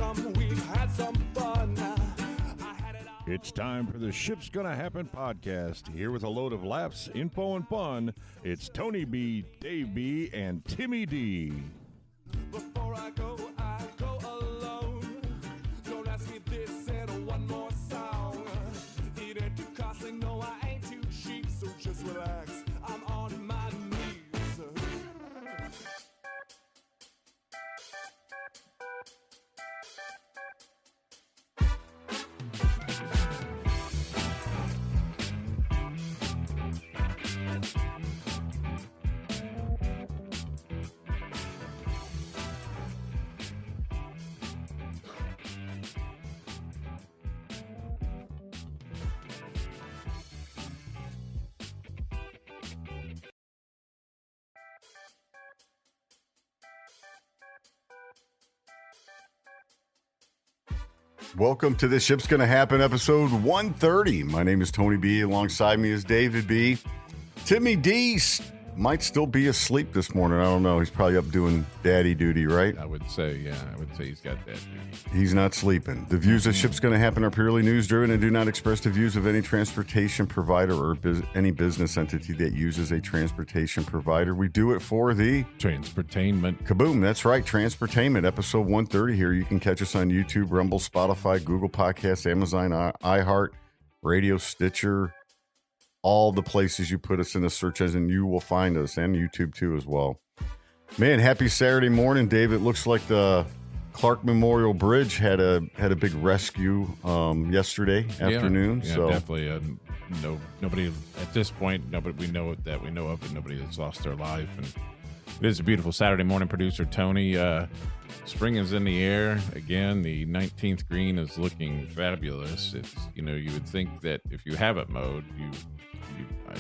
Welcome, we've had some fun. It's time for the Ship's Gonna Happen podcast. Here with a load of laughs, info, and fun, it's Tony B, Dave B, and Timmy D. Before I go alone. Don't ask me this and one more song. It ain't too costly, no, I ain't too cheap, so just relax. I'm on my knees. Welcome to the Ship's Gonna Happen episode 130. My name is Tony B. Alongside me is David B. Timmy D might still be asleep this morning. I don't know. He's probably up doing daddy duty, right? I would say he's got that duty. He's not sleeping. The views of Ship's Gonna Happen are purely news-driven and do not express the views of any transportation provider or any business entity that uses a transportation provider. We do it for the Transportainment. Kaboom. That's right. Transportainment, episode 130 here. You can catch us on YouTube, Rumble, Spotify, Google Podcasts, Amazon, iHeart, Radio, Stitcher, all the places you put us in the search engine, you will find us, and YouTube too as well. Man, happy Saturday morning, Dave. It looks like the Clark Memorial Bridge had a big rescue yesterday afternoon. Yeah, so definitely. Nobody at this point. Nobody we know of, and nobody that's lost their life. And it is a beautiful Saturday morning. Producer Tony. Spring is in the air again. The 19th green is looking fabulous. It's you would think that if you have it mowed,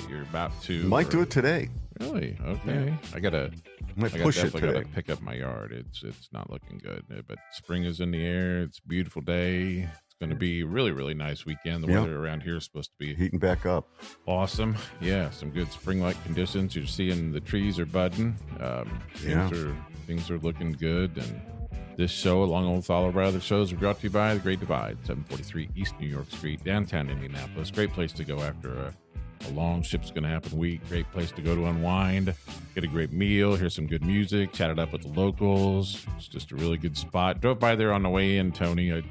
you're about to. Might do it today. Really? Okay. Yeah. I gotta push it today. Gotta pick up my yard. It's not looking good, but spring is in the air. It's a beautiful day. It's going to be a really, really nice weekend. The weather around here is supposed to be heating back up. Awesome. Yeah, some good spring-like conditions. You're seeing the trees are budding. Things are looking good. And this show, along with all of our other shows, are brought to you by The Great Divide, 743 East New York Street, downtown Indianapolis. Great place to go after a long Ship's Gonna Happen week. Great place to go to unwind, get a great meal, hear some good music, chat it up with the locals. It's just a really good spot. Drove by there on the way in, Tony. I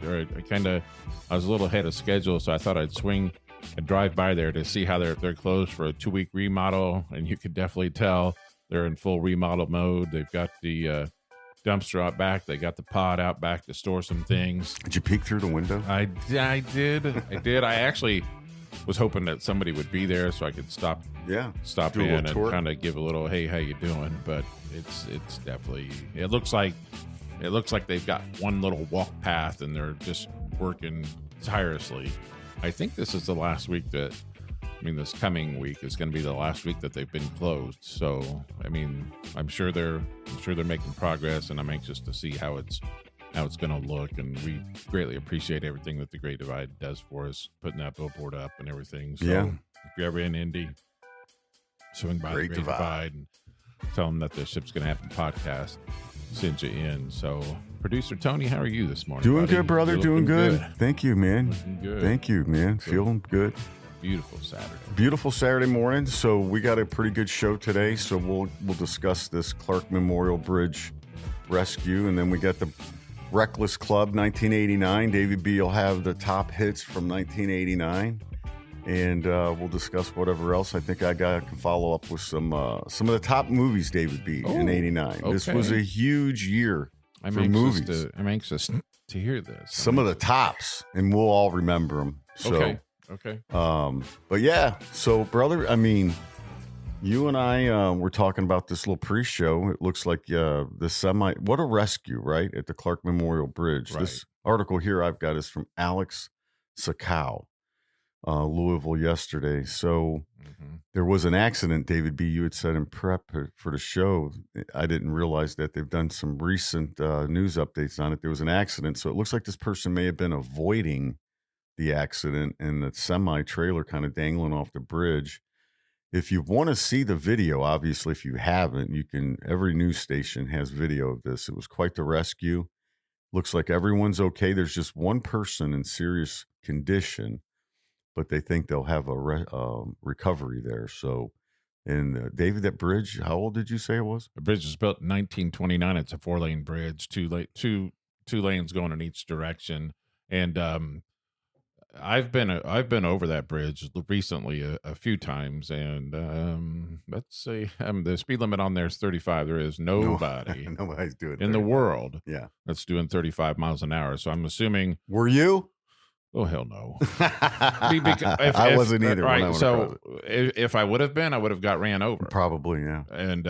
was a little ahead of schedule, so I thought I'd swing and drive by there to see how they're closed for a 2-week remodel, and you could definitely tell they're in full remodel mode. They've got the dumpster out back. They got the pod out back to store some things. Did you peek through the window? I did. I actually was hoping that somebody would be there so I could stop in and kind of give a little, hey, how you doing? But it's definitely, it looks like they've got one little walk path and they're just working tirelessly. I think this is the last week this coming week is going to be the last week that they've been closed. So, I'm sure they're making progress, and I'm anxious to see how it's going to look. And we greatly appreciate everything that the Great Divide does for us, putting that billboard up and everything. So if you're ever in Indy, swing by the Great Divide and tell them that the Ship's Gonna Happen podcast sent you in. So, producer Tony, how are you this morning? Doing buddy? good, brother. Doing good. Thank you, man. Looking good. Thank you, man. Feeling good. Beautiful Saturday morning. So we got a pretty good show today. So we'll discuss this Clark Memorial Bridge rescue, and then we got the Reckless Club 1989. David B will have the top hits from 1989, and we'll discuss whatever else. I think I can follow up with some of the top movies, David B, in '89. Okay. This was a huge year for movies. I'm anxious to hear this. Some of the tops, and we'll all remember them. So, Okay. But yeah, so brother, you and I were talking about this little pre-show. It looks like what a rescue, right? At the Clark Memorial Bridge. Right. This article here I've got is from Alex Sakow, Louisville yesterday. So there was an accident, David B. You had said in prep for the show. I didn't realize that they've done some recent news updates on it. There was an accident. So it looks like this person may have been avoiding the accident and the semi-trailer kind of dangling off the bridge. If you want to see the video, obviously, if you haven't, every news station has video of this. It was quite the rescue. Looks like everyone's okay. There's just one person in serious condition, but they think they'll have a recovery there. So, and David, that bridge, how old did you say it was? The bridge was built in 1929. It's a 4-lane bridge, two lanes going in each direction. And I've been over that bridge recently a few times, and let's say the speed limit on there is 35. There is nobody's doing in the world yeah that's doing 35 miles an hour. So I'm assuming. Were you? Oh hell no! I wasn't either. Right. So if I would have been, I would have got ran over. Probably, yeah. And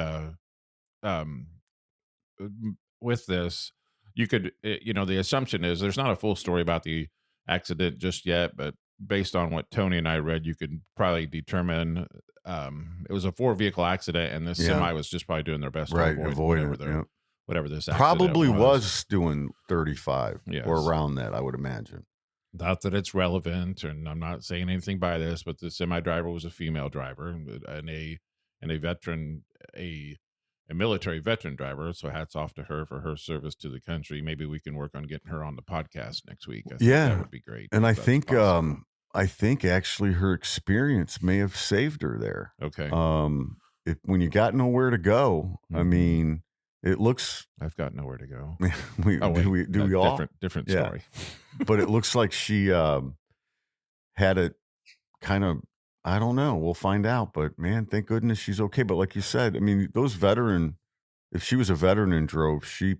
with this, you could, the assumption is there's not a full story about the accident just yet, but based on what Tony and I read, you could probably determine it was a 4-vehicle accident, and this semi was just probably doing their best to avoid whatever this accident probably was doing 35 or around that, I would imagine. Not that it's relevant, and I'm not saying anything by this, but the semi driver was a female driver and a veteran, a military veteran driver. So hats off to her for her service to the country. Maybe we can work on getting her on the podcast next week. I think that would be great. And I think actually her experience may have saved her there. Okay. When you got nowhere to go, I mean, it looks. I've got nowhere to go. we all? Different story. But it looks like she had it kind of. I don't know. We'll find out. But man, thank goodness she's okay. But like you said, I mean, if she was a veteran and drove, she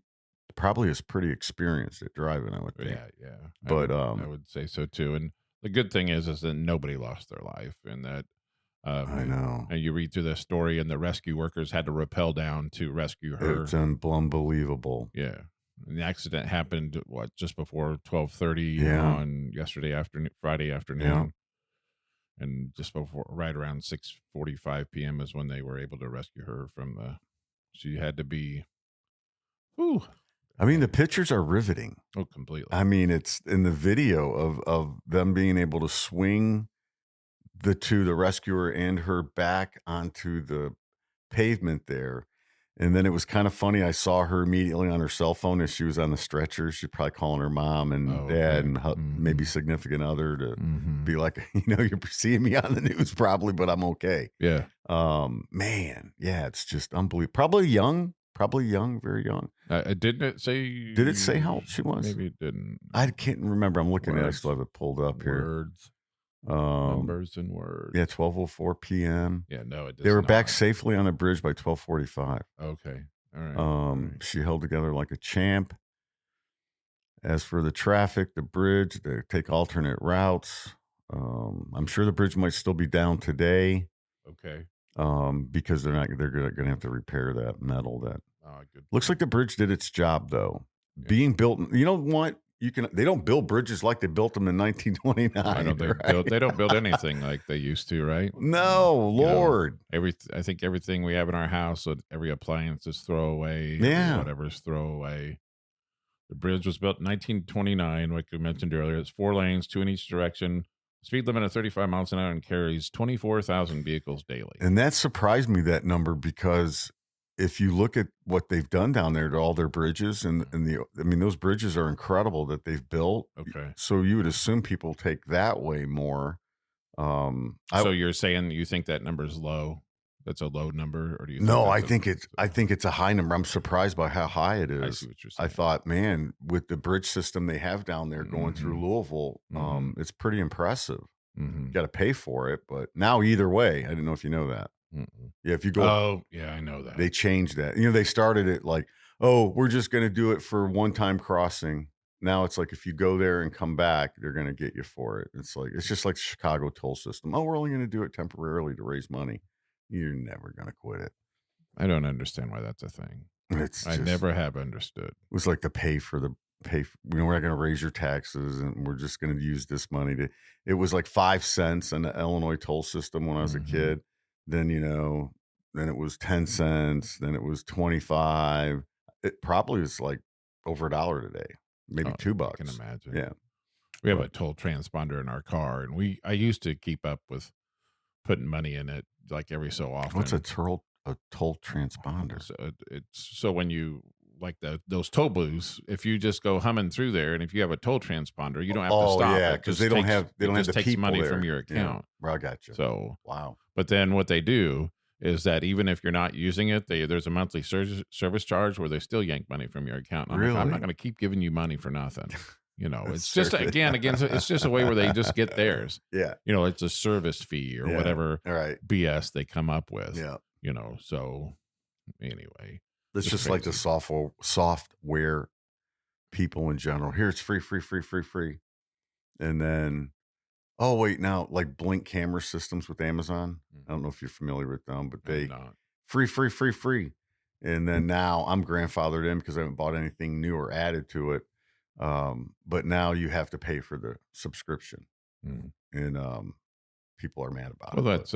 probably is pretty experienced at driving, I would think. Yeah. But I would say so too. And the good thing is that nobody lost their life, and that. I know. And you read through the story, and the rescue workers had to rappel down to rescue her. It's unbelievable. Yeah. And the accident happened, just before 12:30 on Friday afternoon. Yeah. And just right around 6:45 p.m. is when they were able to rescue her she had to be, whew. I mean, the pictures are riveting. Oh, completely. I mean, it's in the video of them being able to swing the rescuer and her back onto the pavement there. And then it was kind of funny. I saw her immediately on her cell phone as she was on the stretcher. She's probably calling her mom and dad and maybe significant other to be like, you're seeing me on the news probably, but I'm okay. Yeah. Man. Yeah. It's just unbelievable. Probably young, very young. Did it say how old she was? Maybe it didn't. I can't remember. I'm looking at it. I still have it pulled up here. Words. Numbers and words. Yeah, 12:04 p.m. Yeah, no, it does. They were back safely on the bridge by 12:45. Okay, all right. All right. She held together like a champ. As for the traffic, the bridge, they take alternate routes. I'm sure the bridge might still be down today. Okay. Because they're going to have to repair that metal. Good. Looks like the bridge did its job though. Yeah. Being built, you know what? They don't build bridges like they built them in 1929. They don't build anything like they used to, right? No, Lord. I think everything we have in our house, every appliance is throwaway. Yeah. Whatever's throwaway. The bridge was built in 1929, like we mentioned earlier. It's 4 lanes, 2 in each direction. Speed limit of 35 miles an hour, and carries 24,000 vehicles daily. And that surprised me, that number, because if you look at what they've done down there to all their bridges those bridges are incredible that they've built. Okay. So you would assume people take that way more. So you're saying you think that number is low? That's a low number, or do you? No, I think it's a high number. I'm surprised by how high it is. I see what you're saying. I thought, man, with the bridge system they have down there going through Louisville, it's pretty impressive. Mm-hmm. You got to pay for it, but now either way, I didn't know if you know that. Yeah, if you go. Oh, yeah, I know that. They changed that. They started it like, we're just going to do it for one-time crossing. Now it's like if you go there and come back, they're going to get you for it. It's just like the Chicago toll system. Oh, we're only going to do it temporarily to raise money. You're never going to quit it. I don't understand why that's a thing. I never have understood. It was like we're not going to raise your taxes, and we're just going to use this money to. It was like 5 cents in the Illinois toll system when I was a kid. Then, then it was 10 cents. Then it was 25. It probably was like over $1 today, maybe $2. I can imagine. Yeah. We have a toll transponder in our car, and I used to keep up with putting money in it like every so often. What's a toll transponder? So when you like those toll booths, if you just go humming through there, and if you have a toll transponder, you don't have to stop. Yeah, because they don't have the takes people money there. from your account. Yeah. Well, I got you. So wow. But then what they do is that even if you're not using it, there's a monthly service charge where they still yank money from your account. Really? I'm not going to keep giving you money for nothing. It's just again, it's just a way where they just get theirs. Yeah. It's a service fee or whatever BS they come up with. Yeah. So anyway. It's just like the software people in general. Here it's free. And then, oh, wait, now like Blink camera systems with Amazon. I don't know if you're familiar with them, but they free. And then now I'm grandfathered in because I haven't bought anything new or added to it. But now you have to pay for the subscription. And people are mad about it. Well, that's,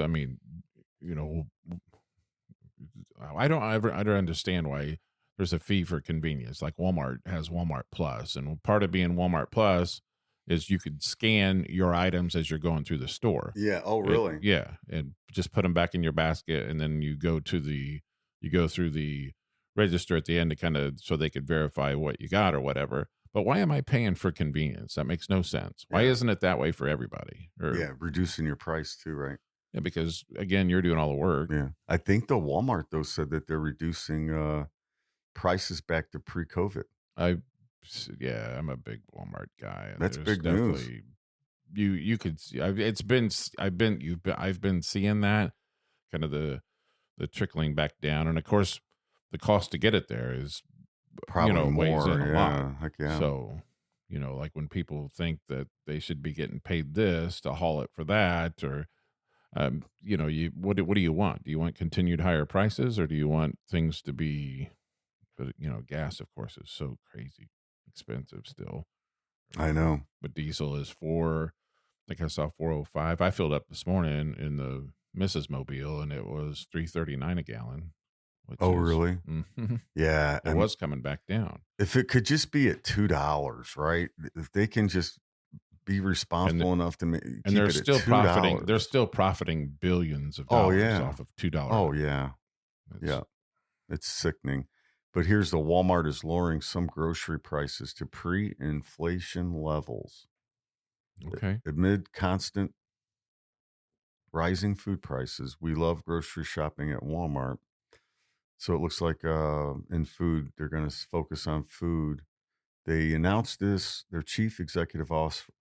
I don't ever understand why there's a fee for convenience. Like Walmart has Walmart Plus, and part of being Walmart Plus is you could scan your items as you're going through the store. Yeah. Oh, really? And just put them back in your basket, and then you go through the register at the end to kind of so they could verify what you got or whatever. But why am I paying for convenience? That makes no sense. Why isn't it that way for everybody? Reducing your price too, right? Yeah, because again, you're doing all the work. Yeah, I think the Walmart though said that they're reducing prices back to pre-COVID. I'm a big Walmart guy. That's big news. You could see. I've been seeing that kind of the trickling back down, and of course, the cost to get it there is probably more. Weighs in a lot. Heck yeah. So like when people think that they should be getting paid this to haul it for that, or what do you want? Do you want continued higher prices, or do you want things to be? But gas, of course, is so crazy expensive still. I know. But diesel is I think I saw 405. I filled up this morning in the Mrs. Mobile, and it was $3.39 a gallon. Really? Mm-hmm. Yeah, it was coming back down. If it could just be at $2, right? If they can just be responsible enough to make, and they're still profiting. They're still profiting billions of dollars off of $2. Oh yeah, it's sickening. But here's the Walmart is lowering some grocery prices to pre-inflation levels. Okay. Amid constant rising food prices, we love grocery shopping at Walmart. So it looks like in food, they're going to focus on food. They announced this, their chief executive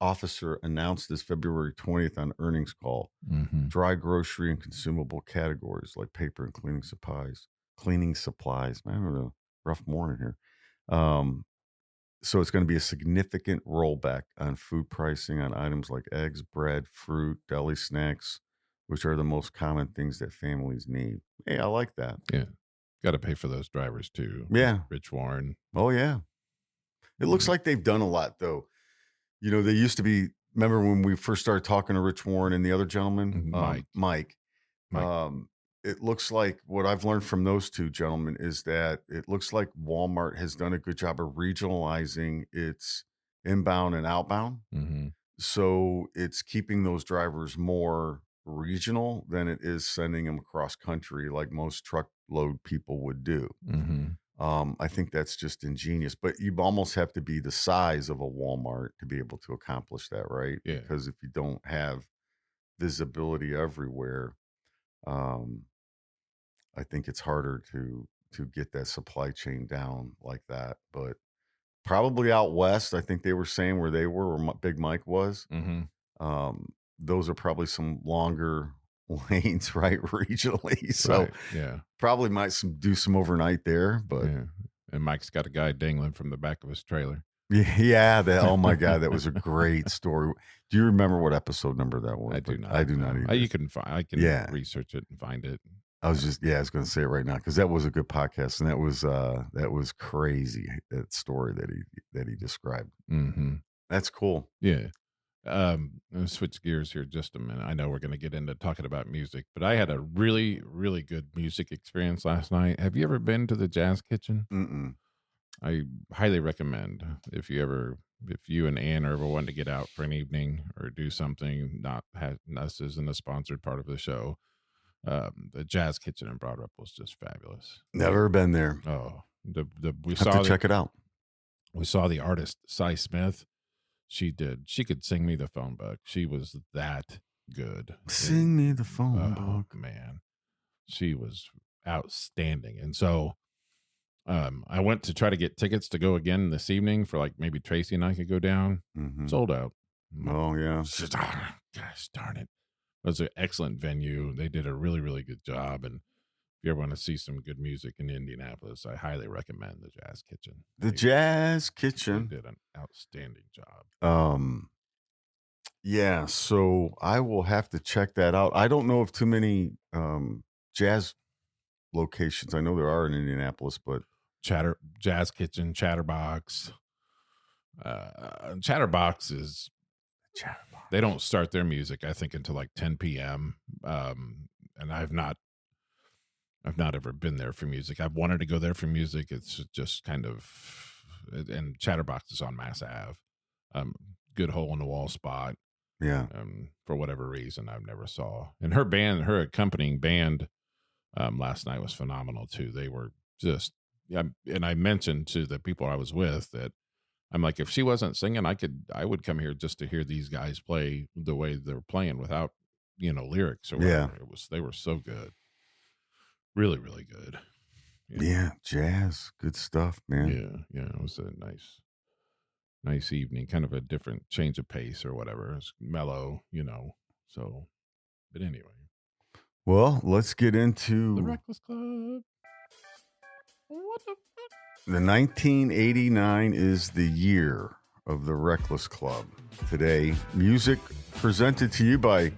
officer announced this February 20th on earnings call. Mm-hmm. Dry grocery and consumable categories like paper and cleaning supplies. Man, I'm having a rough morning here. So it's going to be a significant rollback on food pricing on items like eggs, bread, fruit, deli snacks, which are the most common things that families need. Hey, I like that. Yeah. Got to pay for those drivers too. Yeah. Rich Warren. Oh, yeah. It looks like they've done a lot, though. They used to be, remember when we first started talking to Rich Warren and the other gentleman? Mike. It looks like what I've learned from those two gentlemen is that it looks like Walmart has done a good job of regionalizing its inbound and outbound. Mm-hmm. So it's keeping those drivers more regional than it is sending them across country like most truckload people would do. Mm-hmm. I think that's just ingenious, but you almost have to be the size of a Walmart to be able to accomplish that, right? Yeah. Because if you don't have visibility everywhere, I think it's harder to get that supply chain down like that. But probably out west, I think they were saying where they were, where Big Mike was. Mm-hmm. Those are probably some longer lanes, right, regionally. So probably might do some overnight there. But and Mike's got a guy dangling from the back of his trailer. Yeah, oh my God, that was a great story. Do you remember what episode number that was? I do not. I do not either. You can find. I can research it and find it. I was going to say it right now because that was a good podcast, and that was crazy, that story that he described. Mm-hmm. That's cool. Yeah. Let's switch gears here just a minute. I know we're going to get into talking about music, but I had a really, really good music experience last night. Have you ever been to the Jazz Kitchen? Mm-mm. I highly recommend if you and Ann are ever wanting to get out for an evening or do something, us isn't a sponsored part of the show. The Jazz Kitchen in Broad Ripple is just fabulous. Never been there. Oh, We have to check it out. We saw the artist Cy Smith. She could sing me the phone book. She was that good. Sing me the phone book. Man, she was outstanding. And so I went to try to get tickets to go again this evening for like maybe Tracy and I could go down. Mm-hmm. Sold out. Oh, yeah. Gosh darn it. It was an excellent venue. They did a really, really good job. And if you ever want to see some good music in Indianapolis, I highly recommend the Jazz Kitchen. Jazz Kitchen. They did an outstanding job. Yeah, so I will have to check that out. I don't know of too many jazz locations. I know there are in Indianapolis, but Jazz Kitchen, Chatterbox. Chatterbox is they don't start their music, I think, until like 10 p.m. And I've not ever been there for music. I've wanted to go there for music. It's just kind of, and Chatterbox is on Mass Ave. Good hole in the wall spot. Yeah. For whatever reason, I've never saw. And her accompanying band last night was phenomenal too. They were just, and I mentioned to the people I was with that I'm like, if she wasn't singing, I would come here just to hear these guys play the way they're playing without, lyrics or whatever. Yeah. They were so good. Really, really good. Yeah. Jazz. Good stuff, man. Yeah. It was a nice evening, kind of a different change of pace or whatever. It's mellow, so, but anyway. Well, let's get into the Reckless Club. What the fuck? The 1989 is the year of the Reckless Club. Today, music presented to you by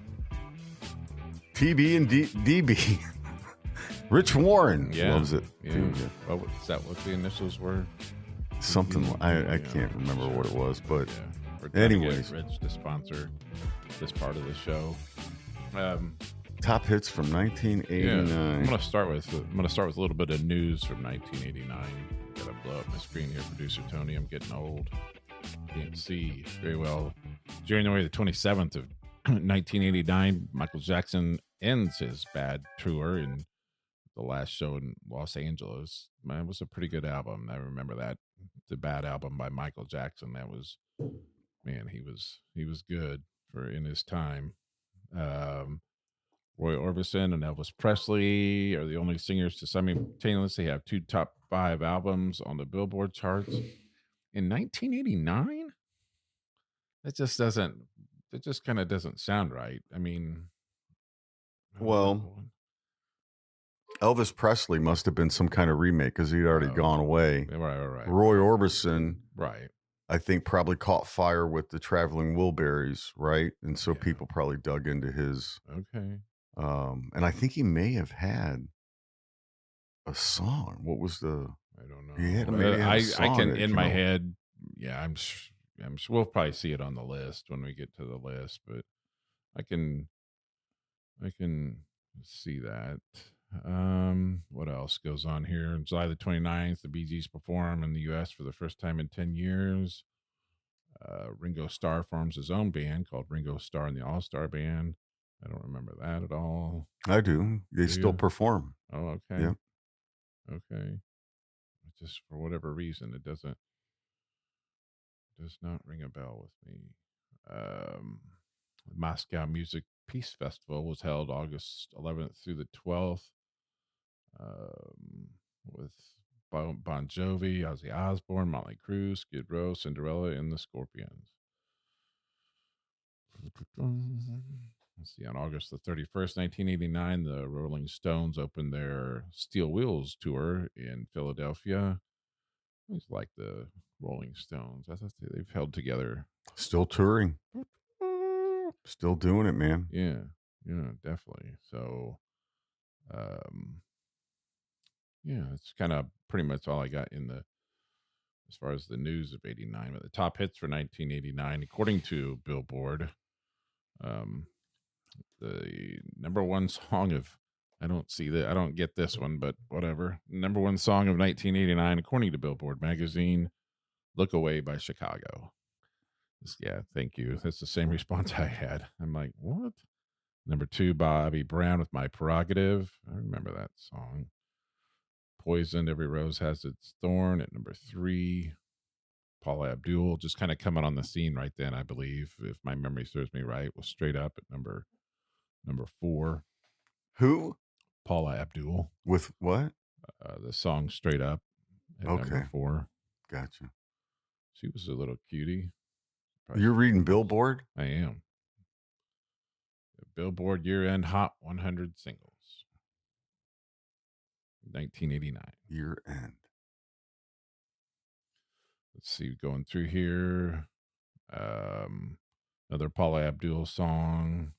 TB and DB. Rich Warren loves it. Yeah. Oh, is that what the initials were? Something. I can't remember what it was, but yeah. Anyways, Rich to sponsor this part of the show. Top hits from 1989. Yeah. I'm gonna start with a little bit of news from 1989. Gotta blow up my screen here, producer Tony. I'm getting old. Can't see very well. January the 27th of 1989, Michael Jackson ends his Bad tour in the last show in Los Angeles. Man, it was a pretty good album. I remember that. The Bad album by Michael Jackson. That was, man, he was good for in his time. Roy Orbison and Elvis Presley are the only singers to simultaneously have 2 top 5 albums on the Billboard charts in 1989. It just kind of doesn't sound right. I mean, Elvis Presley must have been some kind of remake because he'd already gone away. Right. Roy Orbison, right, I think probably caught fire with the Traveling Wilburys, right? And so people probably dug into his. Okay. And I think he may have had a song. What was the? I don't know. He had a song I can in my head. Yeah, I'm sure we'll probably see it on the list when we get to the list, but I can see that. What else goes on here? On July the 29th, the Bee Gees perform in the U.S. for the first time in 10 years. Ringo Starr forms his own band called Ringo Starr and the All-Star Band. I don't remember that at all. I do. They still perform. Oh, okay. Yeah. Okay. Just for whatever reason, does not ring a bell with me. Moscow Music Peace Festival was held August 11th through the 12th with Bon Jovi, Ozzy Osbourne, Motley Crue, Skid Row, Cinderella, and the Scorpions. Let's see, on August the 31st, 1989, the Rolling Stones opened their Steel Wheels tour in Philadelphia. I always like the Rolling Stones. I thought they've held together. Still touring. Still doing it, man. Yeah, definitely. So, it's kind of pretty much all I got as far as the news of 89. But the top hits for 1989, according to Billboard, the number one song of, I don't get this one, but whatever. Number one song of 1989, according to Billboard magazine, Look Away by Chicago. Yeah, thank you. That's the same response I had. I'm like, what? Number 2, Bobby Brown with My Prerogative. I remember that song. Poison, Every Rose Has Its Thorn at number 3. Paula Abdul just kind of coming on the scene right then, I believe, if my memory serves me right, was Straight Up at number 4. Who? Paula Abdul. With what? The song Straight Up at number 4. Gotcha. She was a little cutie. You're reading Billboard? I am. The Billboard year-end Hot 100 singles. 1989. Year-end. Let's see, going through here. Another Paula Abdul song,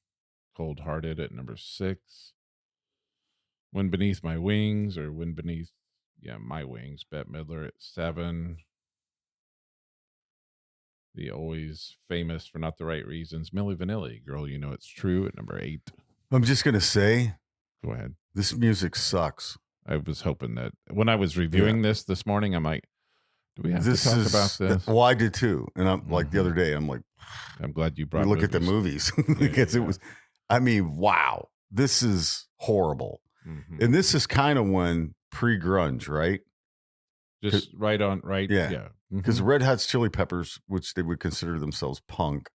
Cold Hearted at number 6. Wind Beneath My Wings, or Wind Beneath, My Wings, Bette Midler at 7. The always famous For Not the Right Reasons, Milli Vanilli, Girl You Know It's True at number 8. I'm just going to say. Go ahead. This music sucks. I was hoping that when I was reviewing this morning, I'm like, do we have to talk about this? Well, I did too. And I'm like the other day, I'm like, I'm glad you brought look at the movies because it was, I mean, wow, this is horrible. Mm-hmm. And this is kind of when pre-grunge, right? Just right on, right? Yeah. Because Red Hot Chili Peppers, which they would consider themselves punk,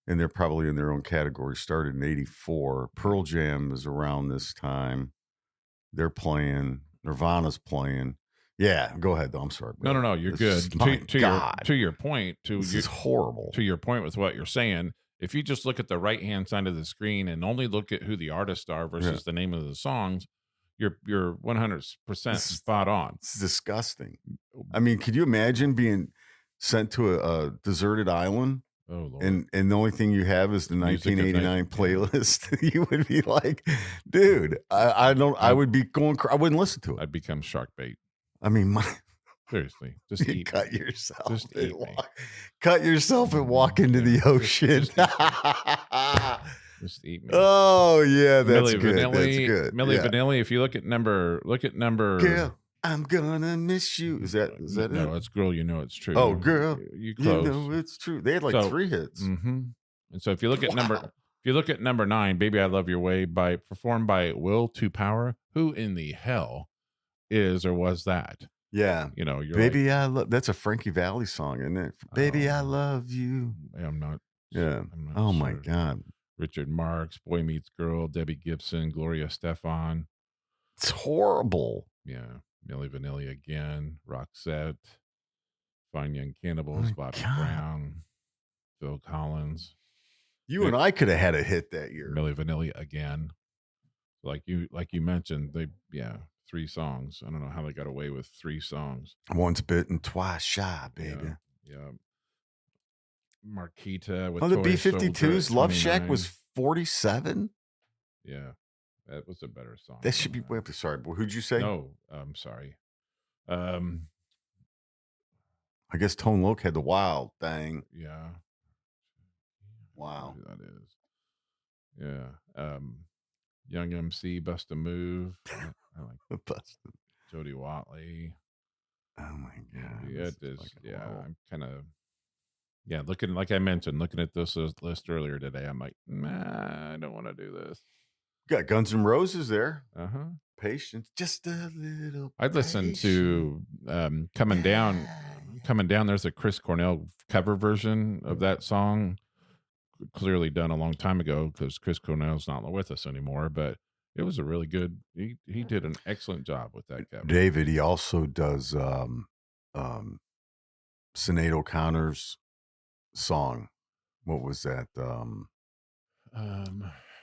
and they're probably in their own category, started in 84. Pearl Jam is around this time. They're playing. Nirvana's playing. Yeah, go ahead, though. I'm sorry. Bro. No. You're good. To your point, this is horrible. To your point with what you're saying, if you just look at the right-hand side of the screen and only look at who the artists are versus the name of the songs, you're 100% spot on. It's disgusting. I mean, could you imagine being sent to a deserted island? Oh, Lord. And the only thing you have is the 1989 playlist. You would be like, dude, I would be going. I wouldn't listen to it. I'd become shark bait. I mean, seriously, just eat cut yourself. Just eat cut yourself and walk into the ocean. Just eat me. Oh yeah, that's Milli good. Vanilli, that's good. Milli Vanilli. If you look at number. Girl, I'm gonna miss you. Is that it? No, it's Girl You Know It's True. Oh, girl, you close. You know it's true. They had like 3 hits. Mm-hmm. And so if you look at number 9, Baby I Love Your Way, performed by Will to Power. Who in the hell is or was that? Yeah, you're Baby I love. That's a Frankie Valli song, isn't it? Baby I love you. I'm not. Yeah. I'm not oh sure. my God. Richard Marx, Boy Meets Girl, Debbie Gibson, Gloria Estefan. It's horrible. Yeah. Milli Vanilli again, Roxette, Fine Young Cannibals, Bobby Brown, Phil Collins. You and I could have had a hit that year. Milli Vanilli again. Like you mentioned, 3 songs. I don't know how they got away with 3 songs. Once bitten, twice shy, baby. Yeah. Marquita with the B-52s. Love Shack was 47. Yeah, that was a better song. That should be. Wait, sorry, who'd you say? No, I'm sorry. I guess Tone Loc had the Wild Thing. Yeah. Wow. That is. Yeah. Young MC, Bust a Move. I like Busted. Jody Watley. Oh my God. Yeah, it is. I'm kind of. Yeah, like I mentioned, looking at this list earlier today, I'm like, I don't want to do this. Got Guns N' Roses there. Patience, just a little. I'd listen to Coming Down. There's a Chris Cornell cover version of that song, clearly done a long time ago because Chris Cornell's not with us anymore. But it was a really good. He did an excellent job with that cover. David, he also does Sinead O'Connor's song. What was that?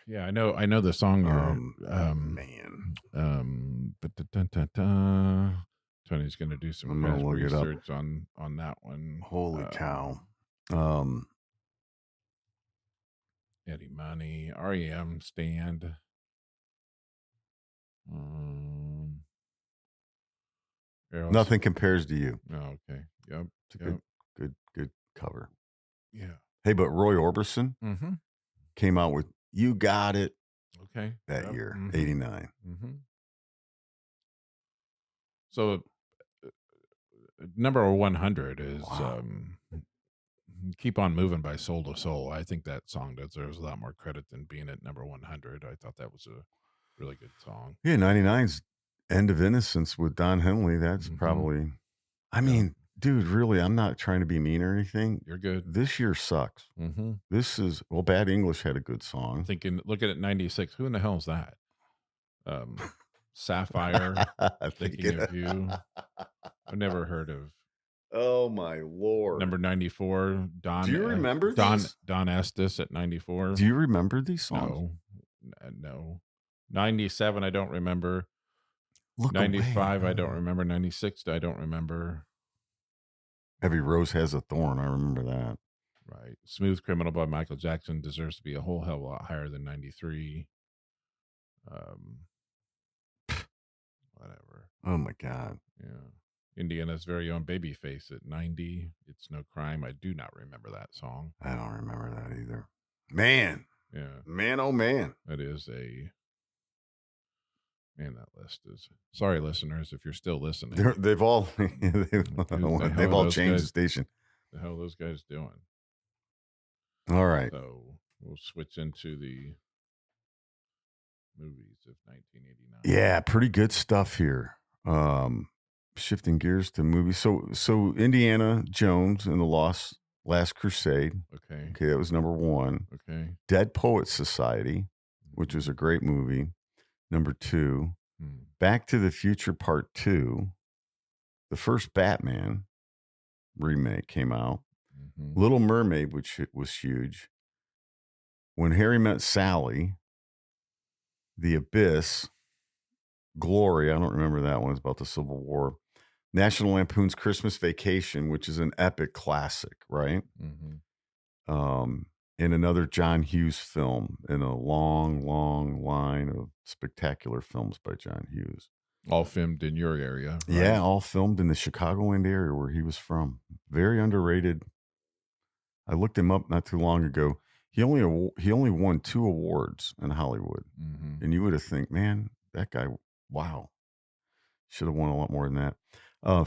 Yeah, I know the song. Tony's going to do some research on that one. Holy cow! Eddie Money, REM, Stand. Nothing compares to you. Oh, okay. Yep. It's a good cover. Yeah. Hey, but Roy Orbison came out with "You Got It." Okay. That year, 89. So, number 100 is "Keep On Moving" by Soul to Soul. I think that song deserves a lot more credit than being at number 100. I thought that was a really good song. Yeah, 99's End of Innocence with Don Henley. That's probably, I mean, dude, really, I'm not trying to be mean or anything. You're good. This year sucks. This is, well, Bad English had a good song. Looking at 96. Who in the hell is that? Sapphire. Thinking of You. I've never heard of. Oh my Lord. Number 94. Don. Do you remember these? Don Estes at 94. Do you remember these songs? No. 97, I don't remember. Look 95, away. I don't remember. 96, I don't remember. Every Rose Has a Thorn. I remember that. Right. Smooth Criminal by Michael Jackson deserves to be a whole hell of a lot higher than 93. Whatever. Oh my God. Yeah. Indiana's very own Babyface at 90. It's No Crime. I do not remember that song. I don't remember that either. Man. Yeah. Man, oh man. That is a... Man, that list is... Sorry, listeners, if you're still listening. They've all changed the station. The hell are those guys doing? All right. So we'll switch into the movies of 1989. Yeah, pretty good stuff here. Shifting gears to movies. So Indiana Jones and the Last Crusade. Okay, that was number 1. Okay. Dead Poets Society, which was a great movie. Number 2. Back to the Future Part 2. The first Batman remake came out. Little Mermaid, which was huge. When Harry Met Sally. The Abyss. Glory, I don't remember that one. It's about the Civil War. National Lampoon's Christmas Vacation, which is an epic classic, right? And another John Hughes film in a long, long line of spectacular films by John Hughes. All filmed in your area. Right? Yeah, all filmed in the Chicagoland area where he was from. Very underrated. I looked him up not too long ago. He only won 2 awards in Hollywood. And you would have think, man, that guy, wow. Should have won a lot more than that.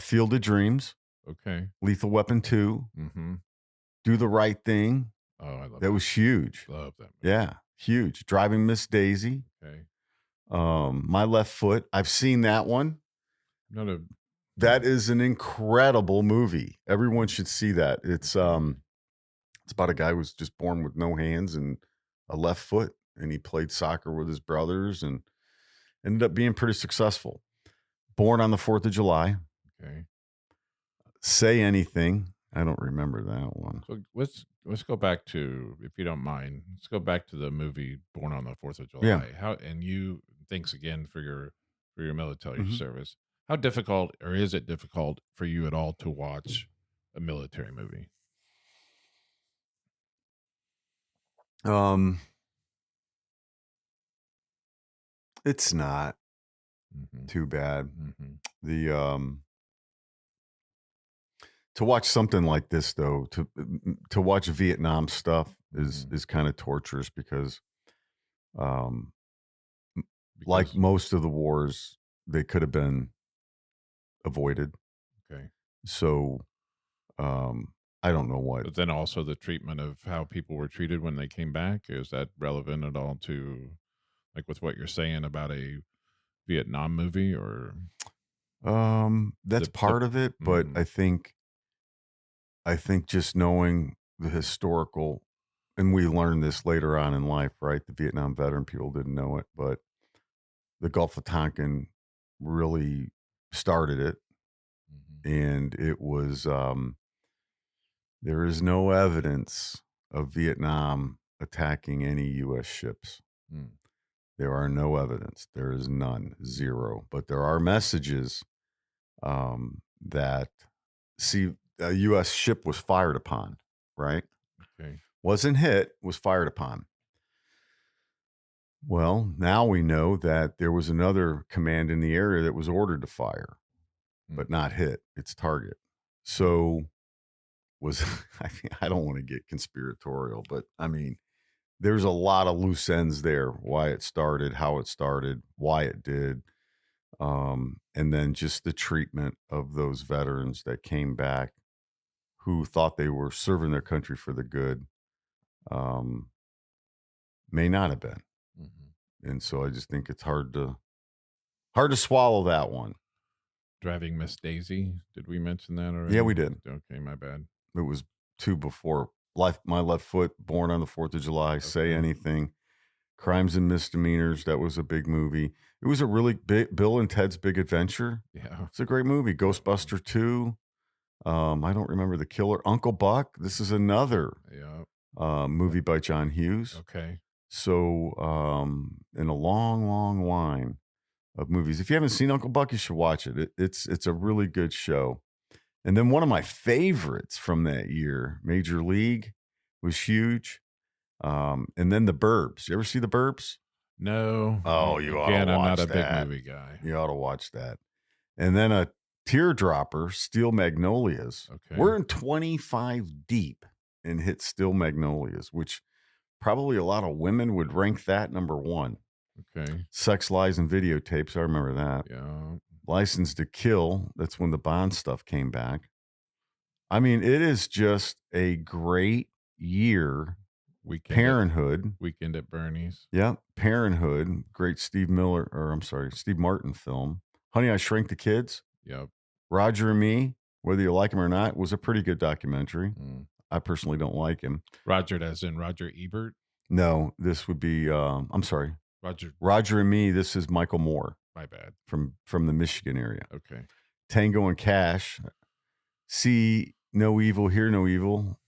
Field of Dreams. Okay. Lethal Weapon 2. Do the Right Thing. Oh, I love that. That was huge. Love that movie. Yeah, huge. Driving Miss Daisy. Okay. My Left Foot. I've seen that one. That is an incredible movie. Everyone should see that. It's about a guy who was just born with no hands and a left foot, and he played soccer with his brothers and ended up being pretty successful. Born on the 4th of July. Okay. Say Anything. I don't remember that one. So let's go back to, if you don't mind, let's go back to the movie Born on the 4th of July. Yeah. Thanks again for your military service. How difficult, or is it difficult for you at all to watch a military movie? It's not too bad. To watch something like this, though, to watch Vietnam stuff is kind of torturous because like most of the wars, they could have been avoided. Okay. So I don't know what. But then also the treatment of how people were treated when they came back, is that relevant at all to, like, with what you're saying about a Vietnam movie? Or that's part of it, but I think just knowing the historical, and we learned this later on in life, right? The Vietnam veteran people didn't know it, but the Gulf of Tonkin really started it. And it was, there is no evidence of Vietnam attacking any U.S. ships. There are no evidence. There is none, 0. But there are messages that, see, a U.S. ship was fired upon, right? Okay. Wasn't hit, was fired upon. Well, now we know that there was another command in the area that was ordered to fire, but not hit its target. So I don't want to get conspiratorial, but I mean, there's a lot of loose ends there. Why it started, how it started, why it did. And then just the treatment of those veterans that came back who thought they were serving their country for the good, may not have been. And so I just think it's hard to Hard to swallow that one. Driving Miss Daisy. Did we mention that already? Yeah, we did. Okay, my bad. It was 2 before. My Left Foot, Born on the 4th of July, okay. Say Anything, Crimes and Misdemeanors. That was a big movie. It was a really big, Bill and Ted's Big Adventure. Yeah. It's a great movie. Ghostbuster 2. I don't remember The Killer. Uncle Buck. This is another movie by John Hughes. Okay. So in a long, long line of movies. If you haven't seen Uncle Buck, you should watch it. It's a really good show. And then one of my favorites from that year, Major League, was huge. And then The Burbs. You ever see The Burbs? No. Oh, you ought to watch that. I'm not a big movie guy. You ought to watch that. And then a teardropper, Steel Magnolias. Okay. We're in 25 deep and hit Steel Magnolias, which probably a lot of women would rank that number 1. Okay. Sex, Lies, and Videotapes. I remember that. Yeah. License to Kill. That's when the Bond stuff came back. I mean, it is just a great year. Parenthood. Weekend at Bernie's. Yeah. Parenthood. Great Steve Martin film. Honey, I Shrunk the Kids. Yep. Roger and Me, whether you like him or not, was a pretty good documentary. Mm. I personally don't like him. Roger, as in Roger Ebert? No, this would be, I'm sorry. Roger and Me, this is Michael Moore. My bad. From the Michigan area. Okay. Tango and Cash. See No Evil, Hear No Evil.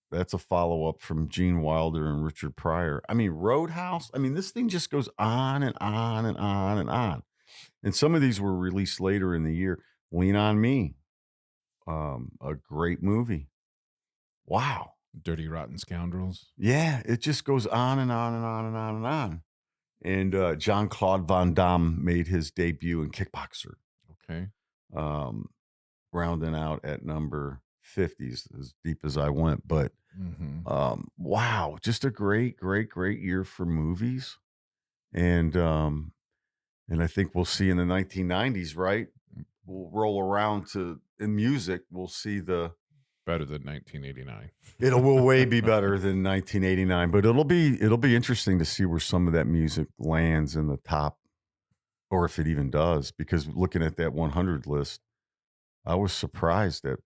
That's a follow-up from Gene Wilder and Richard Pryor. I mean, Roadhouse. I mean, this thing just goes on and on and on and on. And some of these were released later in the year. Lean on Me. A great movie. Wow. Dirty Rotten Scoundrels. Yeah, it just goes on and on and on and on and on. And Jean-Claude Van Damme made his debut in Kickboxer. Okay. Rounding out at number 50s, as deep as I went. But wow, just a great, great, great year for movies. And I think we'll see in the 1990s, right? We'll roll around in music. We'll see better than 1989. It will way be better than 1989, but it'll be interesting to see where some of that music lands in the top, or if it even does. Because looking at that 100 list, I was surprised that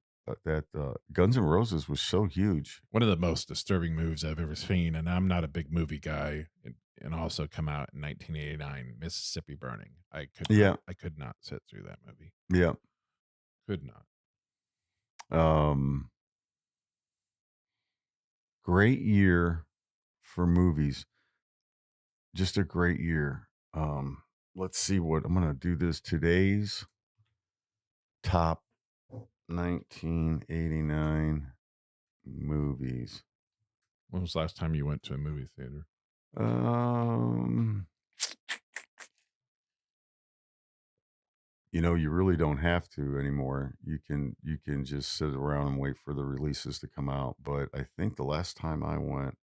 Guns N' Roses was so huge. One of the most disturbing moves I've ever seen, and I'm not a big movie guy, and also come out in 1989, Mississippi Burning. I could not sit through that movie. Yeah, could not. Great year for movies. Just a great year. Let's see what I'm going to do this. Today's top 1989 movies. When was the last time you went to a movie theater? You really don't have to anymore. You can just sit around and wait for the releases to come out. But I think the last time I went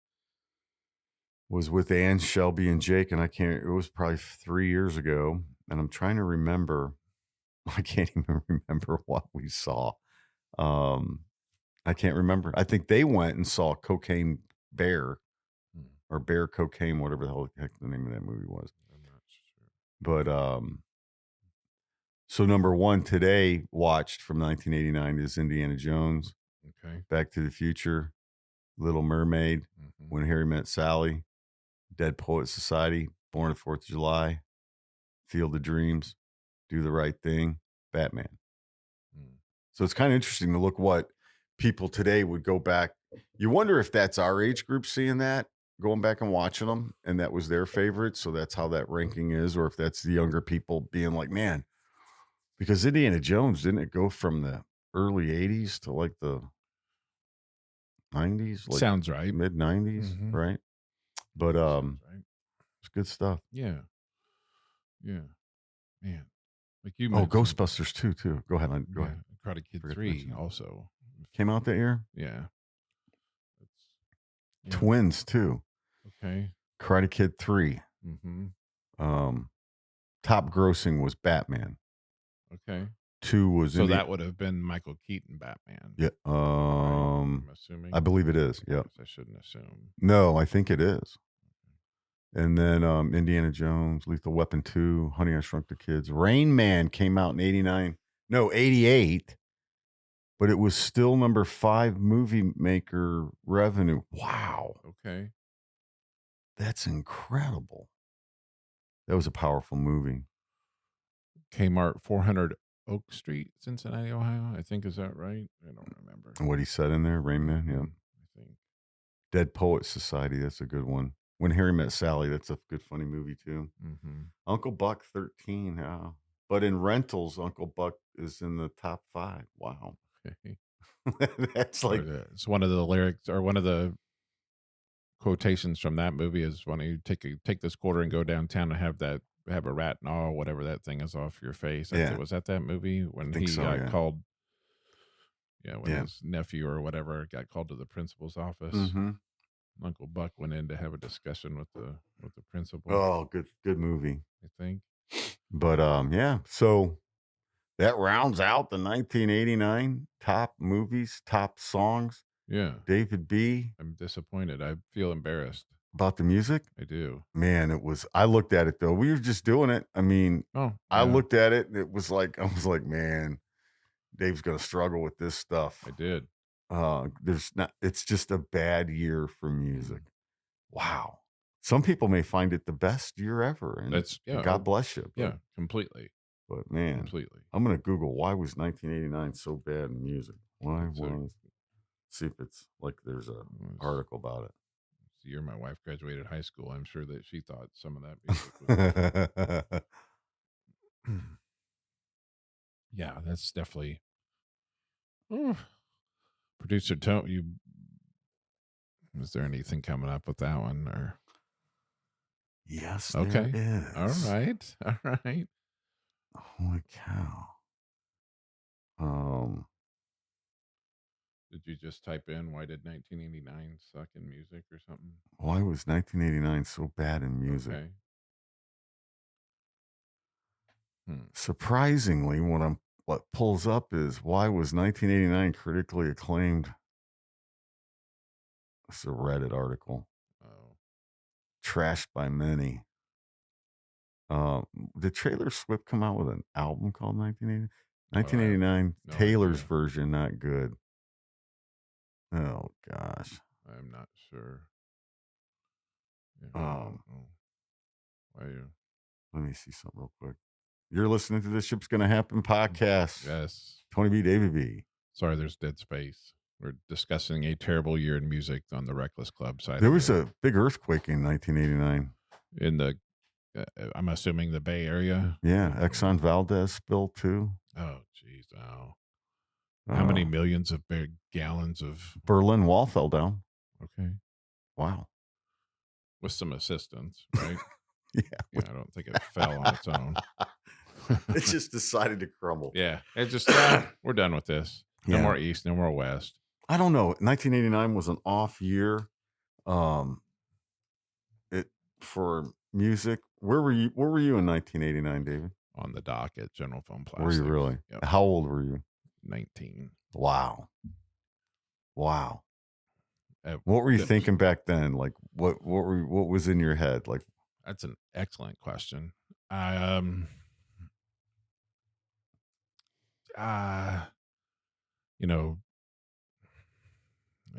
was with Ann, Shelby, and Jake, and it was probably 3 years ago. And I'm trying to remember. I can't even remember what we saw. I can't remember. I think they went and saw Cocaine Bear or Bear Cocaine, whatever the heck the name of that movie was. I'm not sure. But so number 1 today watched from 1989 is Indiana Jones. Okay. Back to the Future, Little Mermaid, When Harry Met Sally, Dead Poet Society, Born on the 4th of July, Field of Dreams, Do the Right Thing, Batman. So it's kind of interesting to look what people today would go back. You wonder if that's our age group seeing that, going back and watching them, and that was their favorite. So that's how that ranking is, or if that's the younger people being like, man, because Indiana Jones, didn't it go from the early 80s to like the 90s? Like sounds right. Mid 90s, right? But it's good stuff. Yeah. Yeah. Man. Like you mentioned. Ghostbusters 2 too. Go ahead. Go ahead. Karate Kid 3 also. Came out that year? Yeah. Twins too. Okay. Karate Kid 3. Top grossing was Batman. Okay. 2 was so that would have been Michael Keaton Batman. Yeah. I'm assuming. I believe it is. Yeah. I shouldn't assume. No, I think it is. And then Indiana Jones, Lethal Weapon 2, Honey, I Shrunk the Kids. Rain Man came out in 88, but it was still number 5 movie maker revenue. Wow. Okay. That's incredible. That was a powerful movie. Kmart, 400 Oak Street, Cincinnati, Ohio. I think, is that right? I don't remember. And what he said in there, Rain Man, yeah. I think. Dead Poet Society, that's a good one. When Harry Met Sally, that's a good, funny movie too. Mm-hmm. Uncle Buck, 13, yeah. But in rentals, Uncle Buck is in the top 5. Wow. Okay. That's like... It's one of the lyrics, or one of the quotations from that movie is when you take this quarter and go downtown and have a rat gnaw, whatever that thing is, off your face. Yeah. Was that movie when he got called? Yeah, when his nephew or whatever got called to the principal's office. Mm-hmm. Uncle Buck went in to have a discussion with the principal. Oh, good movie. I think. But yeah, so that rounds out the 1989 top movies, top songs. Yeah. David B. I'm disappointed. I feel embarrassed. About the music? I do. Man, I looked at it though. We were just doing it. I mean, I looked at it and I was like, man, Dave's going to struggle with this stuff. I did. It's just a bad year for music. Wow. Some people may find it the best year ever. And God bless you. But, completely. But man, completely. I'm going to Google why was 1989 so bad in music? See if it's like there's an article about it. It's the year my wife graduated high school. I'm sure that she thought some of that music was yeah, that's definitely Producer Tony, is there anything coming up with that one? Or yes, okay, there is. All right. Holy cow! Did you just type in why did 1989 suck in music or something? Why was 1989 so bad in music? Okay. Surprisingly, what pulls up is why was 1989 critically acclaimed? It's a Reddit article. Oh. Trashed by many. Did Taylor Swift come out with an album called 1989? 1989, Taylor's version, not good. Oh, gosh. I'm not sure. Yeah, why are you? Let me see something real quick. You're listening to the Ship's Gonna Happen podcast. Yes. Tony B, David B. Sorry, there's dead space. We're discussing a terrible year in music on the Reckless Club side. There was a big earthquake in 1989. In the, I'm assuming the Bay Area? Yeah, Exxon Valdez spill too. Oh, geez. Oh. How many millions of gallons of... Berlin Wall fell down. Okay. Wow. With some assistance, right? Yeah. I don't think it fell on its own. It just decided to crumble. Yeah. It just, we're done with this. No more East, no more West. I don't know. 1989 was an off year. For music. Where were you in 1989, David? On the dock at General Foam Plastics. Were you really? Yep. How old were you? 19. Wow. What were you thinking back then? Like what was in your head? Like, that's an excellent question.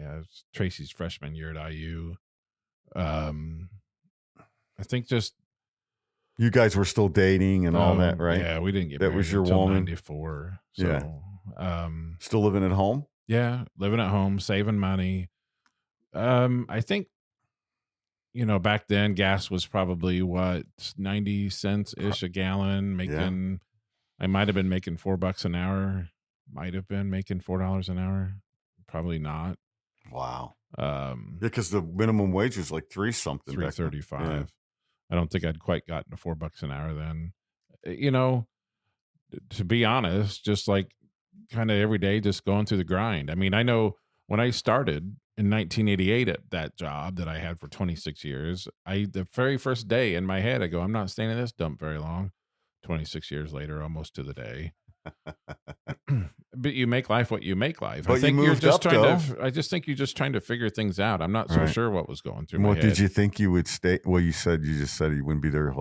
It's Tracy's freshman year at IU. I think just you guys were still dating and all that, right? Yeah, we didn't get married. That was your until woman. 94. So, still living at home? Yeah, living at home, saving money. I think, back then gas was probably 90 cents ish a gallon. I might have been making $4 an hour. Might have been making $4 an hour. Probably not. Wow. Because the minimum wage was like $3.35. Yeah. I don't think I'd quite gotten to $4 an hour then. To be honest, just like kind of every day, just going through the grind. I mean, I know when I started in 1988 at that job that I had for 26 years, the very first day in my head, I go, I'm not staying in this dump very long. 26 years later, almost to the day. But you make life what you make life. But I think you you're moved just up, trying to. I just think you're just trying to figure things out. I'm not so sure what was going through my head. Did you think you would stay? Well, you just said you wouldn't be there.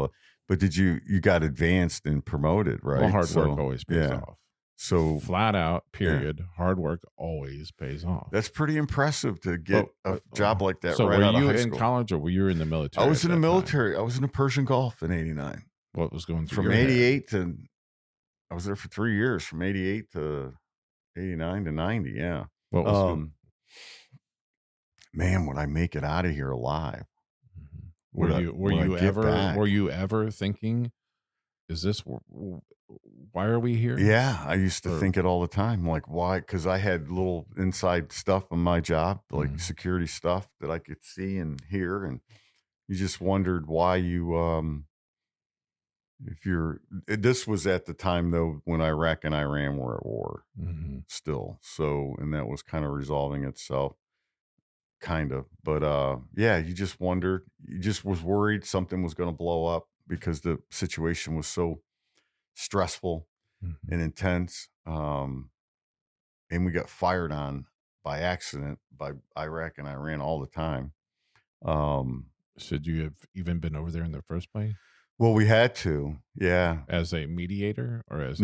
But you got advanced and promoted, right? Well, hard work always pays off. So flat out, period. Hard work always pays off. That's pretty impressive to get a job like that. So right out of high were you in school. college or were you in the military? I was in the military. I was in the Persian Gulf in '89. What was going through from '88 to? I was there for 3 years, from '88 to '89 to '90. Yeah. What was man, would I make it out of here alive? Were you ever thinking, is this, why are we here? Yeah, I used to think it all the time. Like, why? Because I had little inside stuff on my job, like security stuff that I could see and hear, and you just wondered why you this was at the time though when Iraq and Iran were at war still. So, and that was kind of resolving itself, kind of. But you just wondered, you just was worried something was going to blow up because the situation was so stressful and intense. And we got fired on by accident by Iraq and Iran all the time. Should you have even been over there in the first place? Well, we had to, yeah. As a mediator or as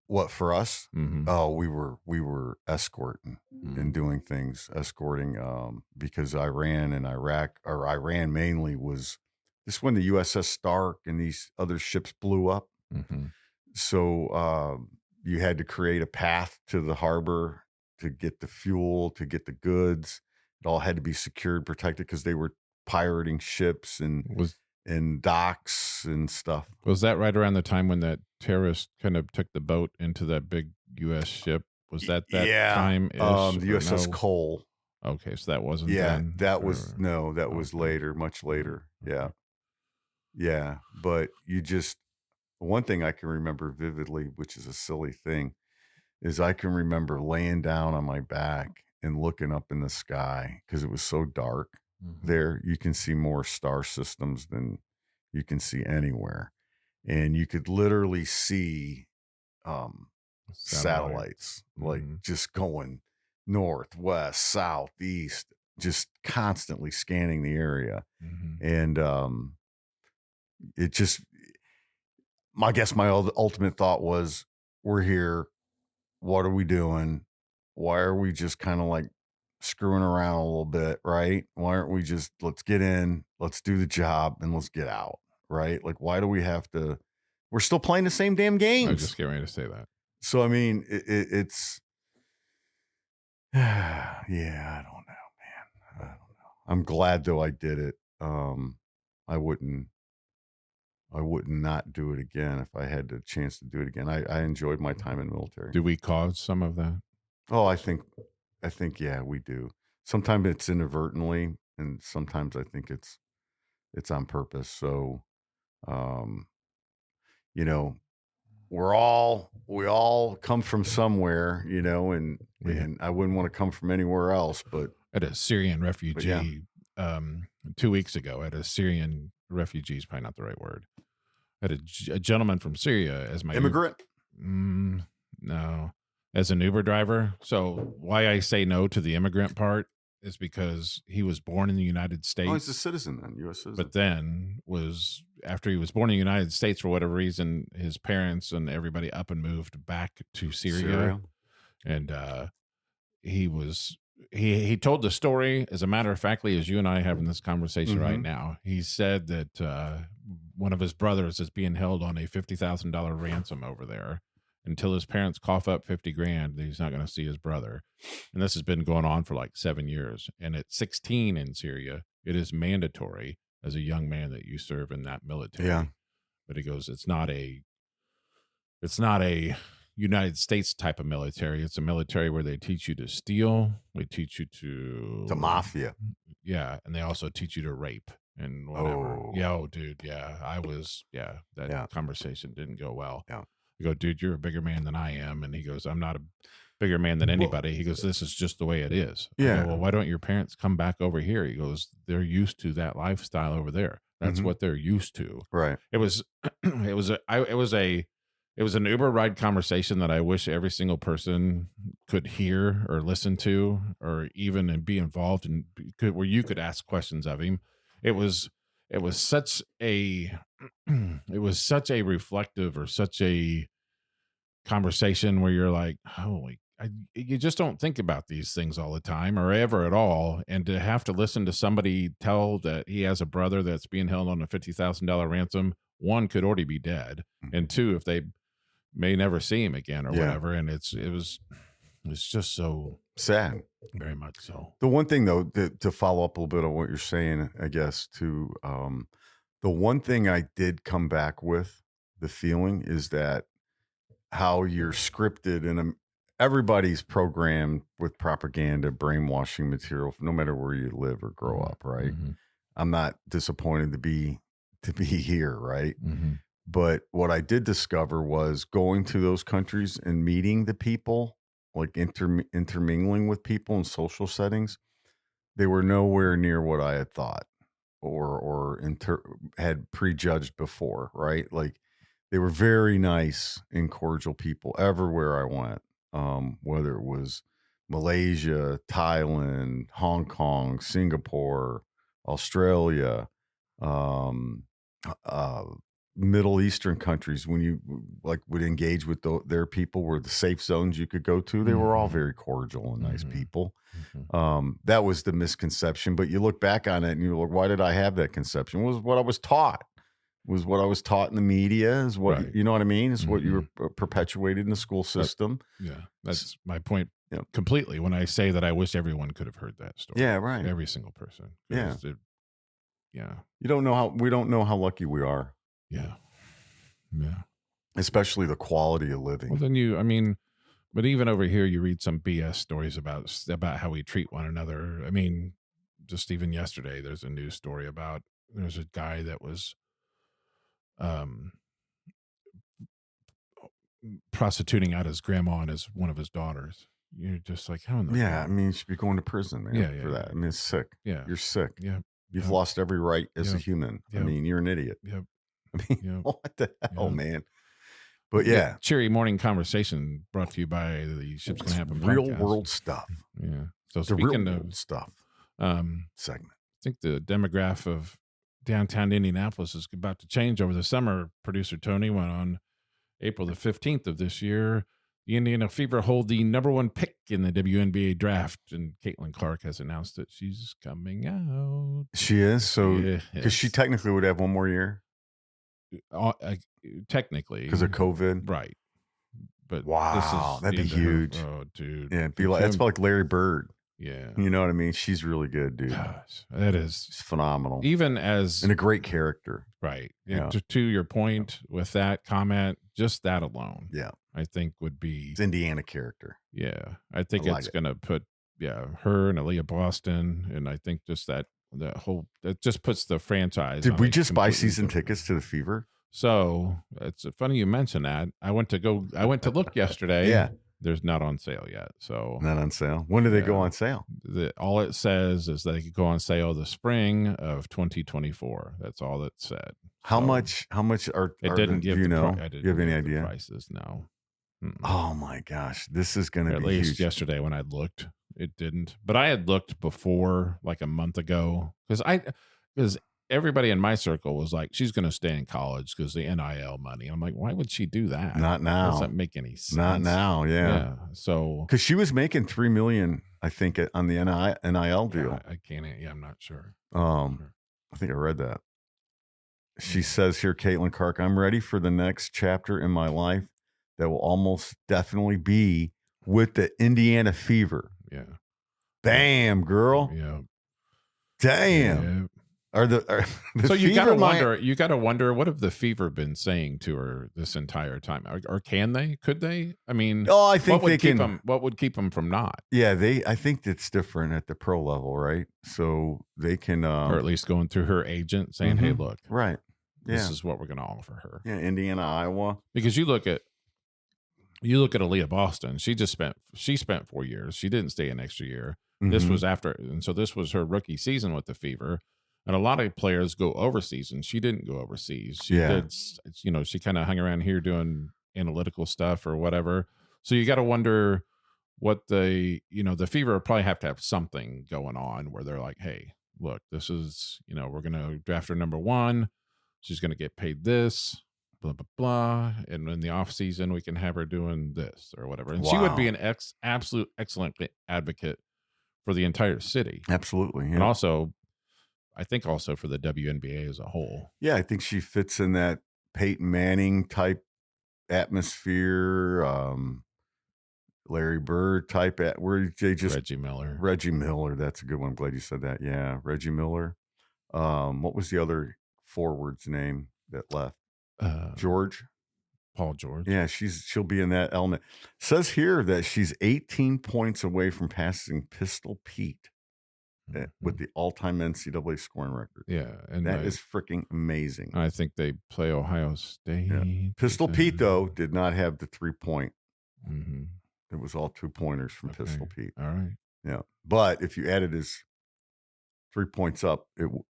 what for us? Oh, we were escorting and doing things, escorting, because Iran and Iraq, or Iran mainly, was this when the USS Stark and these other ships blew up. So you had to create a path to the harbor to get the fuel, to get the goods. It all had to be secured, protected, because they were pirating ships and docks and stuff. Was that right around the time when that terrorist kind of took the boat into that big U.S. ship? Was that time? The USS Cole. Okay, so that wasn't. Yeah, then, that was later, much later. Yeah, yeah. But one thing I can remember vividly, which is a silly thing, is I can remember laying down on my back and looking up in the sky because it was so dark. There you can see more star systems than you can see anywhere, and you could literally see satellites like just going north, west, south, east, just constantly scanning the area. And it just, I guess my ultimate thought was, we're here, what are we doing? Why are we just kind of like screwing around a little bit, right? Why aren't we just, let's get in, let's do the job, and let's get out, right? Like, why do we have to, we're still playing the same damn games. I was just getting ready to say that. So, I mean, it's, yeah, I don't know, man. I don't know. I'm glad though I did it. I wouldn't not do it again if I had the chance to do it again. I enjoyed my time in the military. Do we cause some of that? Oh, I think, yeah, we do. Sometimes it's inadvertently, and sometimes I think it's on purpose. So, we all come from somewhere, and I wouldn't want to come from anywhere else, but at a Syrian refugee, 2 weeks ago, at a Syrian refugee is probably not the right word. I had a gentleman from Syria as my immigrant. No. As an Uber driver. So why I say no to the immigrant part is because he was born in the United States. Oh, he's a citizen then, U.S. citizen. But then after he was born in the United States, for whatever reason, his parents and everybody up and moved back to Syria. And he told the story, as a matter of factly, as you and I are having this conversation right now. He said that one of his brothers is being held on a $50,000 ransom over there. Until his parents cough up $50,000, he's not going to see his brother. And this has been going on for like 7 years. And at 16 in Syria, it is mandatory as a young man that you serve in that military. Yeah. But he goes, it's not a United States type of military. It's a military where they teach you to steal. They teach you to mafia. Yeah. And they also teach you to rape and whatever. Oh. Yo, dude. Yeah. That conversation didn't go well. Yeah. I go, dude, you're a bigger man than I am. And he goes, I'm not a bigger man than anybody. He goes, this is just the way it is. Yeah. I go, well, why don't your parents come back over here? He goes, they're used to that lifestyle over there. That's what they're used to. Right. It was a it was an Uber ride conversation that I wish every single person could hear or listen to, or even be involved in, where you could ask questions of him. It was such a reflective, or such a conversation where you're like, holy, you just don't think about these things all the time, or ever at all. And to have to listen to somebody tell that he has a brother that's being held on a $50,000 ransom, one, could already be dead, and two, if they may never see him again or whatever. And it's just so sad. Very much so. The one thing, though, to follow up a little bit on what you're saying, I guess, the one thing I did come back with, the feeling, is that how you're scripted, and everybody's programmed with propaganda, brainwashing material, no matter where you live or grow up, right? Mm-hmm. I'm not disappointed to be here, right? Mm-hmm. But what I did discover was going to those countries and meeting the people, like intermingling with people in social settings, they were nowhere near what I had thought or had prejudged before, right? Like, they were very nice and cordial people everywhere I went, whether it was Malaysia, Thailand, Hong Kong, Singapore, Australia, Middle Eastern countries. When you would engage with their people, were the safe zones you could go to, they were all very cordial and nice people. Mm-hmm. That was the misconception. But you look back on it and you're like, why did I have that conception? It was what I was taught. Was what I was taught in the media, is what, you know what I mean? Is what you were perpetuated in the school system. That's my point completely. When I say that I wish everyone could have heard that story. Yeah, right. Every single person. We don't know how lucky we are. Yeah. Especially the quality of living. Well, then but even over here, you read some BS stories about how we treat one another. I mean, just even yesterday, there's a news story about, there's a guy that was prostituting out his grandma and one of his daughters. You're just like, how in the I mean, you should be going to prison, man, for that. I mean, it's sick. Yeah. You're sick. Yeah. You've lost every right as a human. I mean, you're an idiot. Yep. I mean, what the hell, man? But Cheery morning conversation brought to you by the Ships Gonna Happen Real podcast. World stuff. Yeah. So the speaking real of world stuff segment, I think the demographic of downtown Indianapolis is about to change over the summer. Producer Tony went on April the 15th of this year. The Indiana Fever hold the number one pick in the WNBA draft, and Caitlin Clark has announced that she's coming out. She is? So, because she technically would have one more year? Technically. Because of COVID? Right. But wow, that'd be huge. Oh, dude. Yeah, it'd be like, it's like Larry Bird. Yeah. You know what I mean? She's really good, dude. Gosh, that is. She's phenomenal. Even and a great character. Right. Yeah. To your point with that comment, just that alone. Yeah. I think would be. It's Indiana character. Yeah. I think it's going to put, her and Aaliyah Boston. And I think just that just puts the franchise. Did we just buy season tickets to the Fever? So it's funny you mention that. I went to look yesterday. Yeah. There's not on sale yet. So not on sale. When do they go on sale? All it says is they could go on sale the spring of 2024. That's all it said. How much are it didn't give? Do you know? I didn't you have any give idea? The prices? No. Mm-mm. Oh my gosh, this is going to be at least huge. Yesterday when I looked, it didn't. But I had looked before, like a month ago, because everybody in my circle was like, she's going to stay in college because the NIL money. I'm like, why would she do that? Not now. Doesn't make any sense. Not now. Yeah. So because she was making $3 million, I think, on the NIL deal. I can't. Yeah, I'm not sure. I think I read that. She says here, Caitlin Clark, I'm ready for the next chapter in my life that will almost definitely be with the Indiana Fever. Yeah. Bam, girl. Yeah. Damn. Yeah. So you gotta wonder, what have the Fever been saying to her this entire time, or could they? I mean, I think they can. What would keep them from not? Yeah, I think it's different at the pro level, right? So they can, or at least going through her agent saying, "Hey, look, right, this is what we're going to offer her." Yeah, Indiana, Iowa. Because you look at Aaliyah Boston. She spent 4 years. She didn't stay an extra year. Mm-hmm. This was after, and so this was her rookie season with the Fever. And a lot of players go overseas, and she didn't go overseas. She did, she kind of hung around here doing analytical stuff or whatever. So you got to wonder what the Fever will probably have to have something going on where they're like, hey, look, this is, we're going to draft her number 1. She's going to get paid this, blah, blah, blah. And in the off season, we can have her doing this or whatever. And she would be an absolute excellent advocate for the entire city. Absolutely. Yeah. And also, I think also for the WNBA as a whole. Yeah, I think she fits in that Peyton Manning type atmosphere, Larry Bird type where they just Reggie Miller. That's a good one. I'm glad you said that. Yeah, Reggie Miller. What was the other forward's name that left? Paul George. Yeah, she'll be in that element. Says here that she's 18 points away from passing Pistol Pete with the all-time NCAA scoring record. Yeah, and that is freaking amazing. I think they play Ohio State. Yeah. Pistol Pete though did not have the 3-point. Mm-hmm. It was all 2-pointers from Pistol Pete. All right. Yeah, but if you added his 3 points up,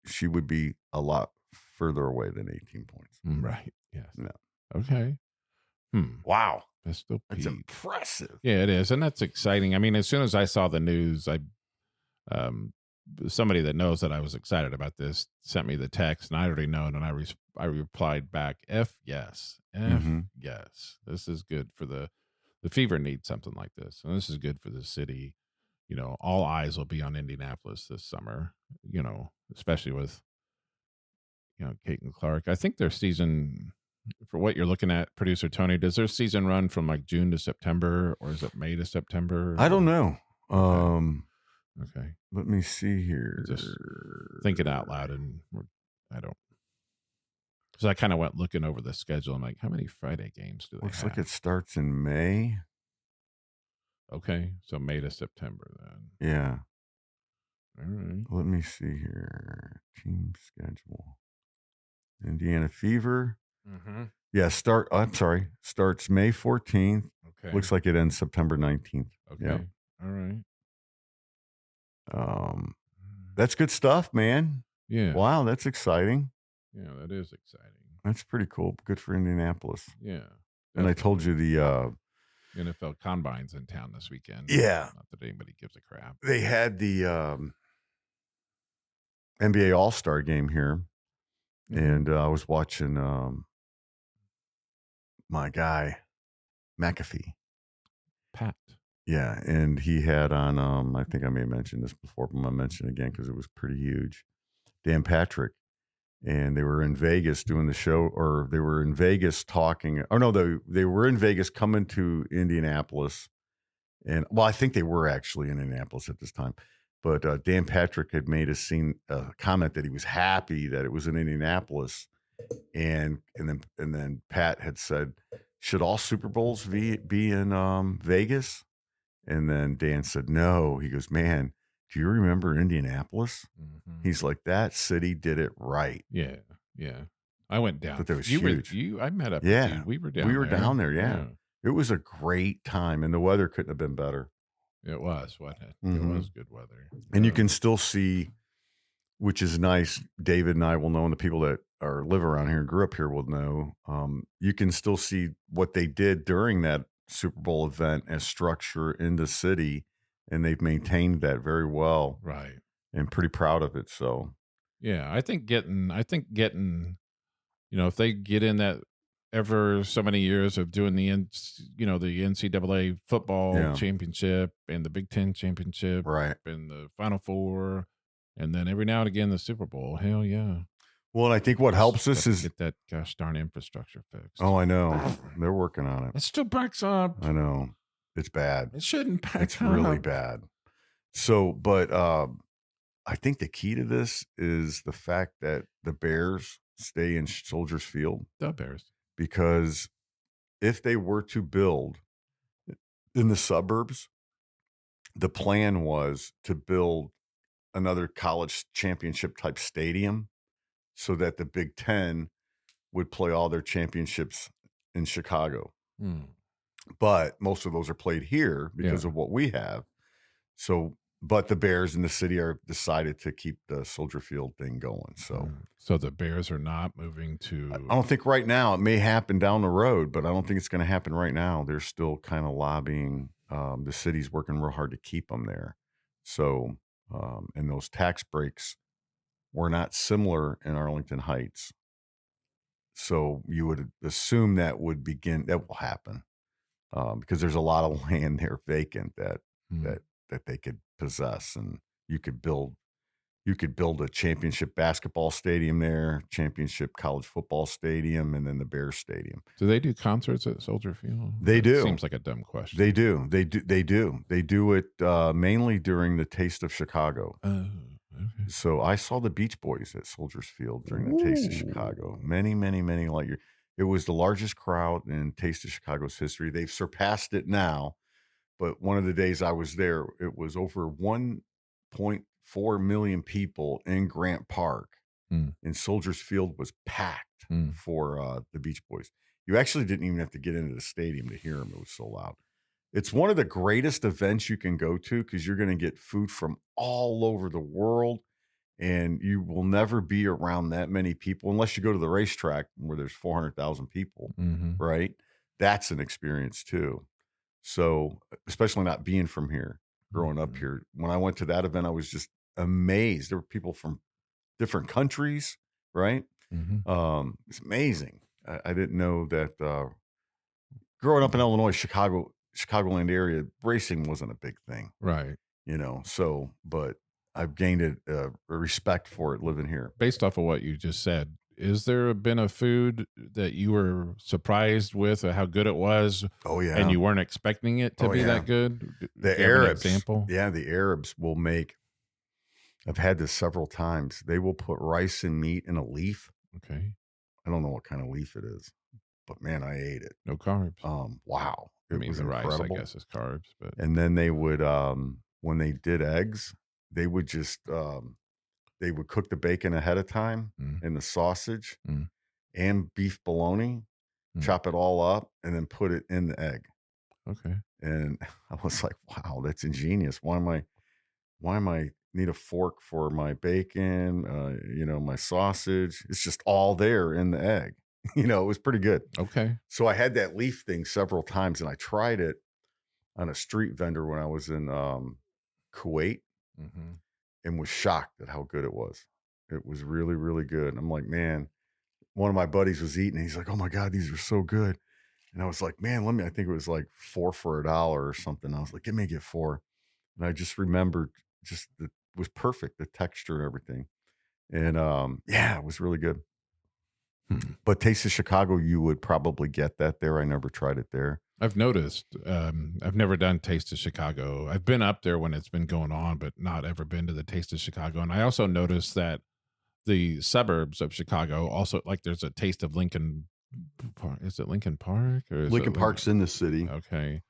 she would be a lot further away than 18 points. Right. Yes. Yeah. Okay. Wow. Pistol Pete. That's impressive. Yeah, it is. And that's exciting. I mean, as soon as I saw the news, somebody that knows that I was excited about this sent me the text, and I already know it, and I replied back, F yes. Yes. This is good for the Fever needs something like this. And this is good for the city. All eyes will be on Indianapolis this summer, especially with, Kate and Clark. I think their season, for what you're looking at, producer Tony, does their season run from like June to September, or is it May to September? I don't know. Okay. Let me see here. Just thinking out loud, and I don't. Because I kind of went looking over the schedule. I'm like, how many Friday games do they Looks have? like it starts in May. Okay, so May to September then. Yeah. All right. Let me see here. Team schedule. Indiana Fever. Mm-hmm. Yeah, starts May 14th. Okay. Looks like it ends September 19th. Okay. Yeah. All right. That's good stuff, man. Yeah. Wow, that's exciting. Yeah, that is exciting. That's pretty cool. Good for Indianapolis. Yeah. Definitely. And I told you the NFL Combine's in town this weekend. Yeah. Not that anybody gives a crap. They had the NBA All-Star game here. Mm-hmm. And I was watching my guy, McAfee. Pat. Yeah, and he had on, I think I may have mentioned this before, but I'm going to mention it again because it was pretty huge, Dan Patrick. And they were in Vegas doing the show, or they were in Vegas talking. Oh, no, they were in Vegas coming to Indianapolis. And, well, I think they were actually in Indianapolis at this time. But Dan Patrick had made a comment that he was happy that it was in Indianapolis. And then Pat had said, should all Super Bowls be in Vegas? And then Dan said, no. He goes, man, do you remember Indianapolis? Mm-hmm. He's like, that city did it right. Yeah, yeah. I went down. But that was huge. I met up with you. We were down down there, yeah. It was a great time, and the weather couldn't have been better. It was, wasn't it? Mm-hmm. It was good weather. And you can still see, which is nice, David and I will know, and the people that live around here and grew up here will know, you can still see what they did during that Super Bowl event as structure in the city, and they've maintained that very well. Right. And pretty proud of it. So yeah, I think getting, if they get in that ever so many years of doing the NCAA football championship and the Big Ten championship, right, and the Final Four, and then every now and again the Super Bowl. Hell yeah. Well, and I think what helps us is get that gosh darn infrastructure fixed. Oh, I know. They're working on it. It still backs up. I know. It's bad. It shouldn't back up. It's really bad. So, but I think the key to this is the fact that the Bears stay in Soldiers Field. The Bears. Because if they were to build in the suburbs, the plan was to build another college championship type stadium so that the Big Ten would play all their championships in Chicago. But most of those are played here because of what we have. So But the Bears in the city are decided to keep the Soldier Field thing going. So the Bears are not moving to. I don't think right now. It may happen down the road, but I don't think it's going to happen right now. They're still kind of lobbying. The city's working real hard to keep them there. So, and those tax breaks were not similar in Arlington Heights. So you would assume that will happen because there's a lot of land there vacant that they could possess, and you could build a championship basketball stadium there, championship college football stadium, and then the Bears stadium. Do they do concerts at Soldier Field? They do. Seems like a dumb question. They do. They do it mainly during the Taste of Chicago. Okay. So I saw the Beach Boys at Soldiers Field during the Taste of Chicago. Many light years. It was the largest crowd in Taste of Chicago's history. They've surpassed it now, but one of the days I was there, it was over 1.4 million people in Grant Park, and Soldiers Field was packed for the Beach Boys. You actually didn't even have to get into the stadium to hear them. It was so loud. It's one of the greatest events you can go to because you're going to get food from all over the world, and you will never be around that many people unless you go to the racetrack where there's 400,000 people, right? That's an experience too. So, especially not being from here, growing up here. When I went to that event, I was just amazed. There were people from different countries, right? It's amazing. I didn't know that growing up in Illinois, Chicagoland area, racing wasn't a big thing. Right. So, but I've gained a respect for it living here. Based off of what you just said, is there been a food that you were surprised with or how good it was? Oh, yeah. And you weren't expecting it to be that good? The Arabs. Example? Yeah, the Arabs will make, I've had this several times. They will put rice and meat in a leaf. Okay. I don't know what kind of leaf it is, but man, I ate it. No carbs. Wow. I mean, the rice, I guess, is carbs. But and then they would, when they did eggs, they would just, they would cook the bacon ahead of time and the sausage and beef bologna, chop it all up, and then put it in the egg. Okay. And I was like, wow, that's ingenious. Why am I need a fork for my bacon, my sausage? It's just all there in the egg. It was pretty good. Okay. So I had that leaf thing several times, and I tried it on a street vendor when I was in Kuwait and was shocked at how good it was. It was really, really good. And I'm like, man, one of my buddies was eating, and he's like, oh my God, these are so good. And I was like, man, I think it was like 4 for $1 or something. I was like, get 4. And I just remembered it was perfect, the texture and everything. And it was really good. But Taste of Chicago, you would probably get that there. I never tried it there. I've noticed. I've never done Taste of Chicago. I've been up there when it's been going on, but not ever been to the Taste of Chicago. And I also noticed that the suburbs of Chicago also, like, there's a Taste of Lincoln Park. Is it Lincoln Park? Or Lincoln Park's in the city. Okay.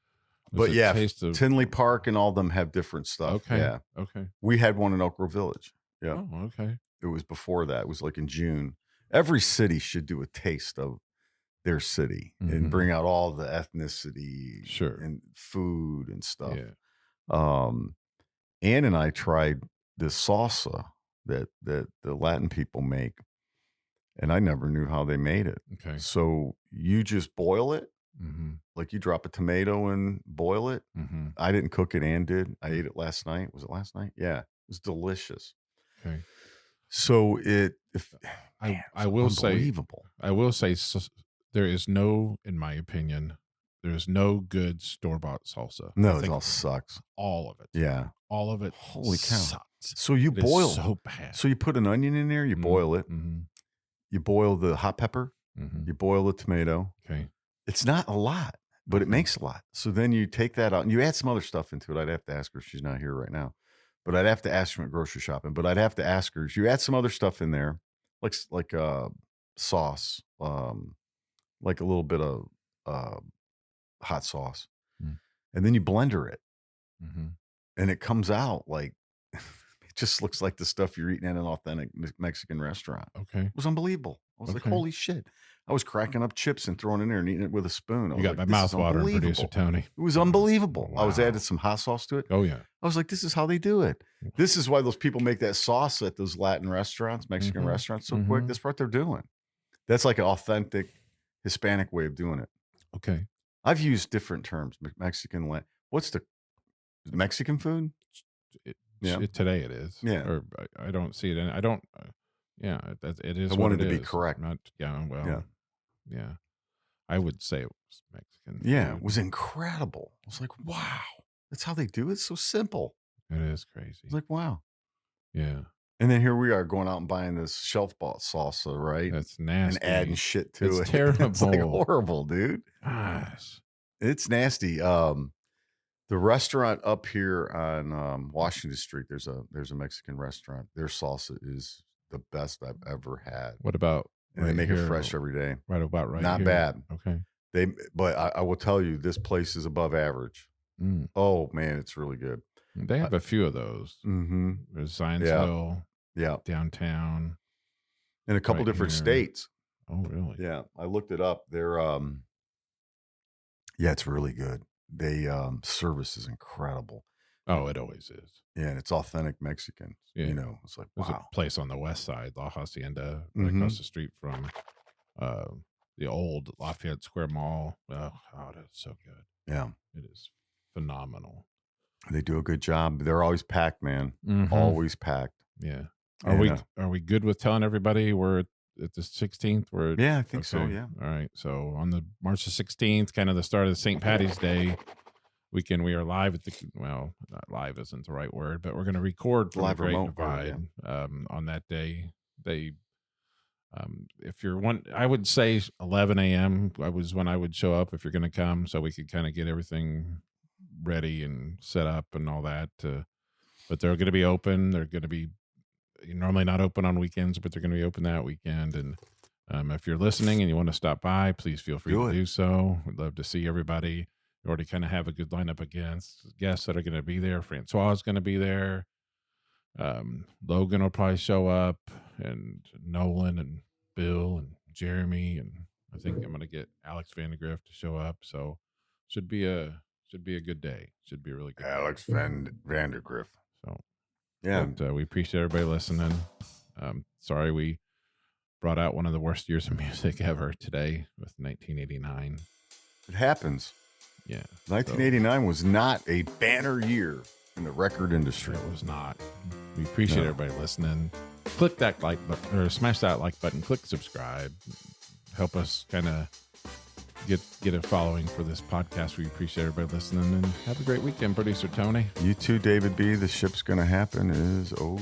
But yeah, Tinley Park and all of them have different stuff. Okay. Yeah. Okay. We had one in Oak Grove Village. Yeah. Oh, okay. It was before that. It was like in June. Every city should do a taste of their city and bring out all the ethnicity and food and stuff. Yeah. Ann and I tried this salsa that the Latin people make, and I never knew how they made it. Okay. So you just boil it, like you drop a tomato and boil it. I didn't cook it, Ann did. I ate it last night. Was it last night? Yeah. It was delicious. Okay. So I will say, there is no, in my opinion, there is no good store-bought salsa. No, it all sucks. All of it. Yeah. All of it. Holy cow. Sucks. So you boil. So bad. So you put an onion in there, you boil it. You boil the hot pepper. You boil the tomato. Okay. It's not a lot, but it makes a lot. So then you take that out and you add some other stuff into it. I'd have to ask her. She's not here right now. But I'd have to ask her at grocery shopping. But I'd have to ask her. You add some other stuff in there, like sauce, like a little bit of hot sauce, and then you blender it, and it comes out like it just looks like the stuff you're eating at an authentic Mexican restaurant. Okay, it was unbelievable. I was like, holy shit! I was cracking up chips and throwing it in there and eating it with a spoon. You got my mouth watering, producer Tony. It was unbelievable. Wow. I was adding some hot sauce to it. Oh, yeah. I was like, this is how they do it. This is why those people make that sauce at those Latin restaurants, Mexican restaurants so quick. That's what they're doing. That's like an authentic Hispanic way of doing it. Okay. I've used different terms. Mexican, what's the Mexican food? Today it is. Yeah. Or I don't see it. I don't. Yeah, it is. I wanted to be correct. Yeah. I would say it was Mexican. Yeah, food. it was incredible. I was like, wow, that's how they do it. It's so simple. It is crazy. I was like, wow. Yeah. And then here we are going out and buying this shelf-bought salsa, right? That's nasty. And adding shit to it. It's terrible. It's like horrible, dude. Gosh. It's nasty. The restaurant up here on Washington Street, there's a Mexican restaurant. Their salsa is the best I've ever had. What about? And they make it fresh every day. Not here. bad. Okay. But I will tell you, this place is above average. Oh man, it's really good. They have a few of those. There's Zionsville, downtown, in a couple different states. Oh, really? Yeah, I looked it up. They're it's really good. They service is incredible. Oh, it always is. Yeah, and it's authentic Mexican. Yeah. You know, it's like, wow. There's a place on the west side, La Hacienda, right across the street from the old Lafayette Square Mall. Oh, God, it's so good. Yeah. It is phenomenal. They do a good job. They're always packed, man. Always packed. Yeah. Are we good with telling everybody we're at the 16th? I think so, yeah. All right. So on the March the 16th, kind of the start of the St. Patty's Day weekend, we are live at not live isn't the right word, but we're going to record from live the Great remote Divide on that day. If you're I would say 11 a.m. was when I would show up if you're going to come, so we could kind of get everything ready and set up and all that. But they're going to be open. They're going to be normally not open on weekends, but they're going to be open that weekend. And if you're listening and you want to stop by, please feel free to do so. We'd love to see everybody. We already kind of have a good lineup against guests that are going to be there. Francois is going to be there. Logan will probably show up, and Nolan and Bill and Jeremy, and I think I'm going to get Alex Vandegrift to show up. So should be a good day. Should be a really good Alex day. Vandegrift. So yeah, but, we appreciate everybody listening. Sorry we brought out one of the worst years of music ever today with 1989. It happens. Yeah. 1989 was not a banner year in the record industry. It was not. We appreciate everybody listening. Click that like button, or smash that like button. Click subscribe. Help us kind of get a following for this podcast. We appreciate everybody listening, and have a great weekend, producer Tony. You too, David B. The Ship's Gonna Happen is OUT.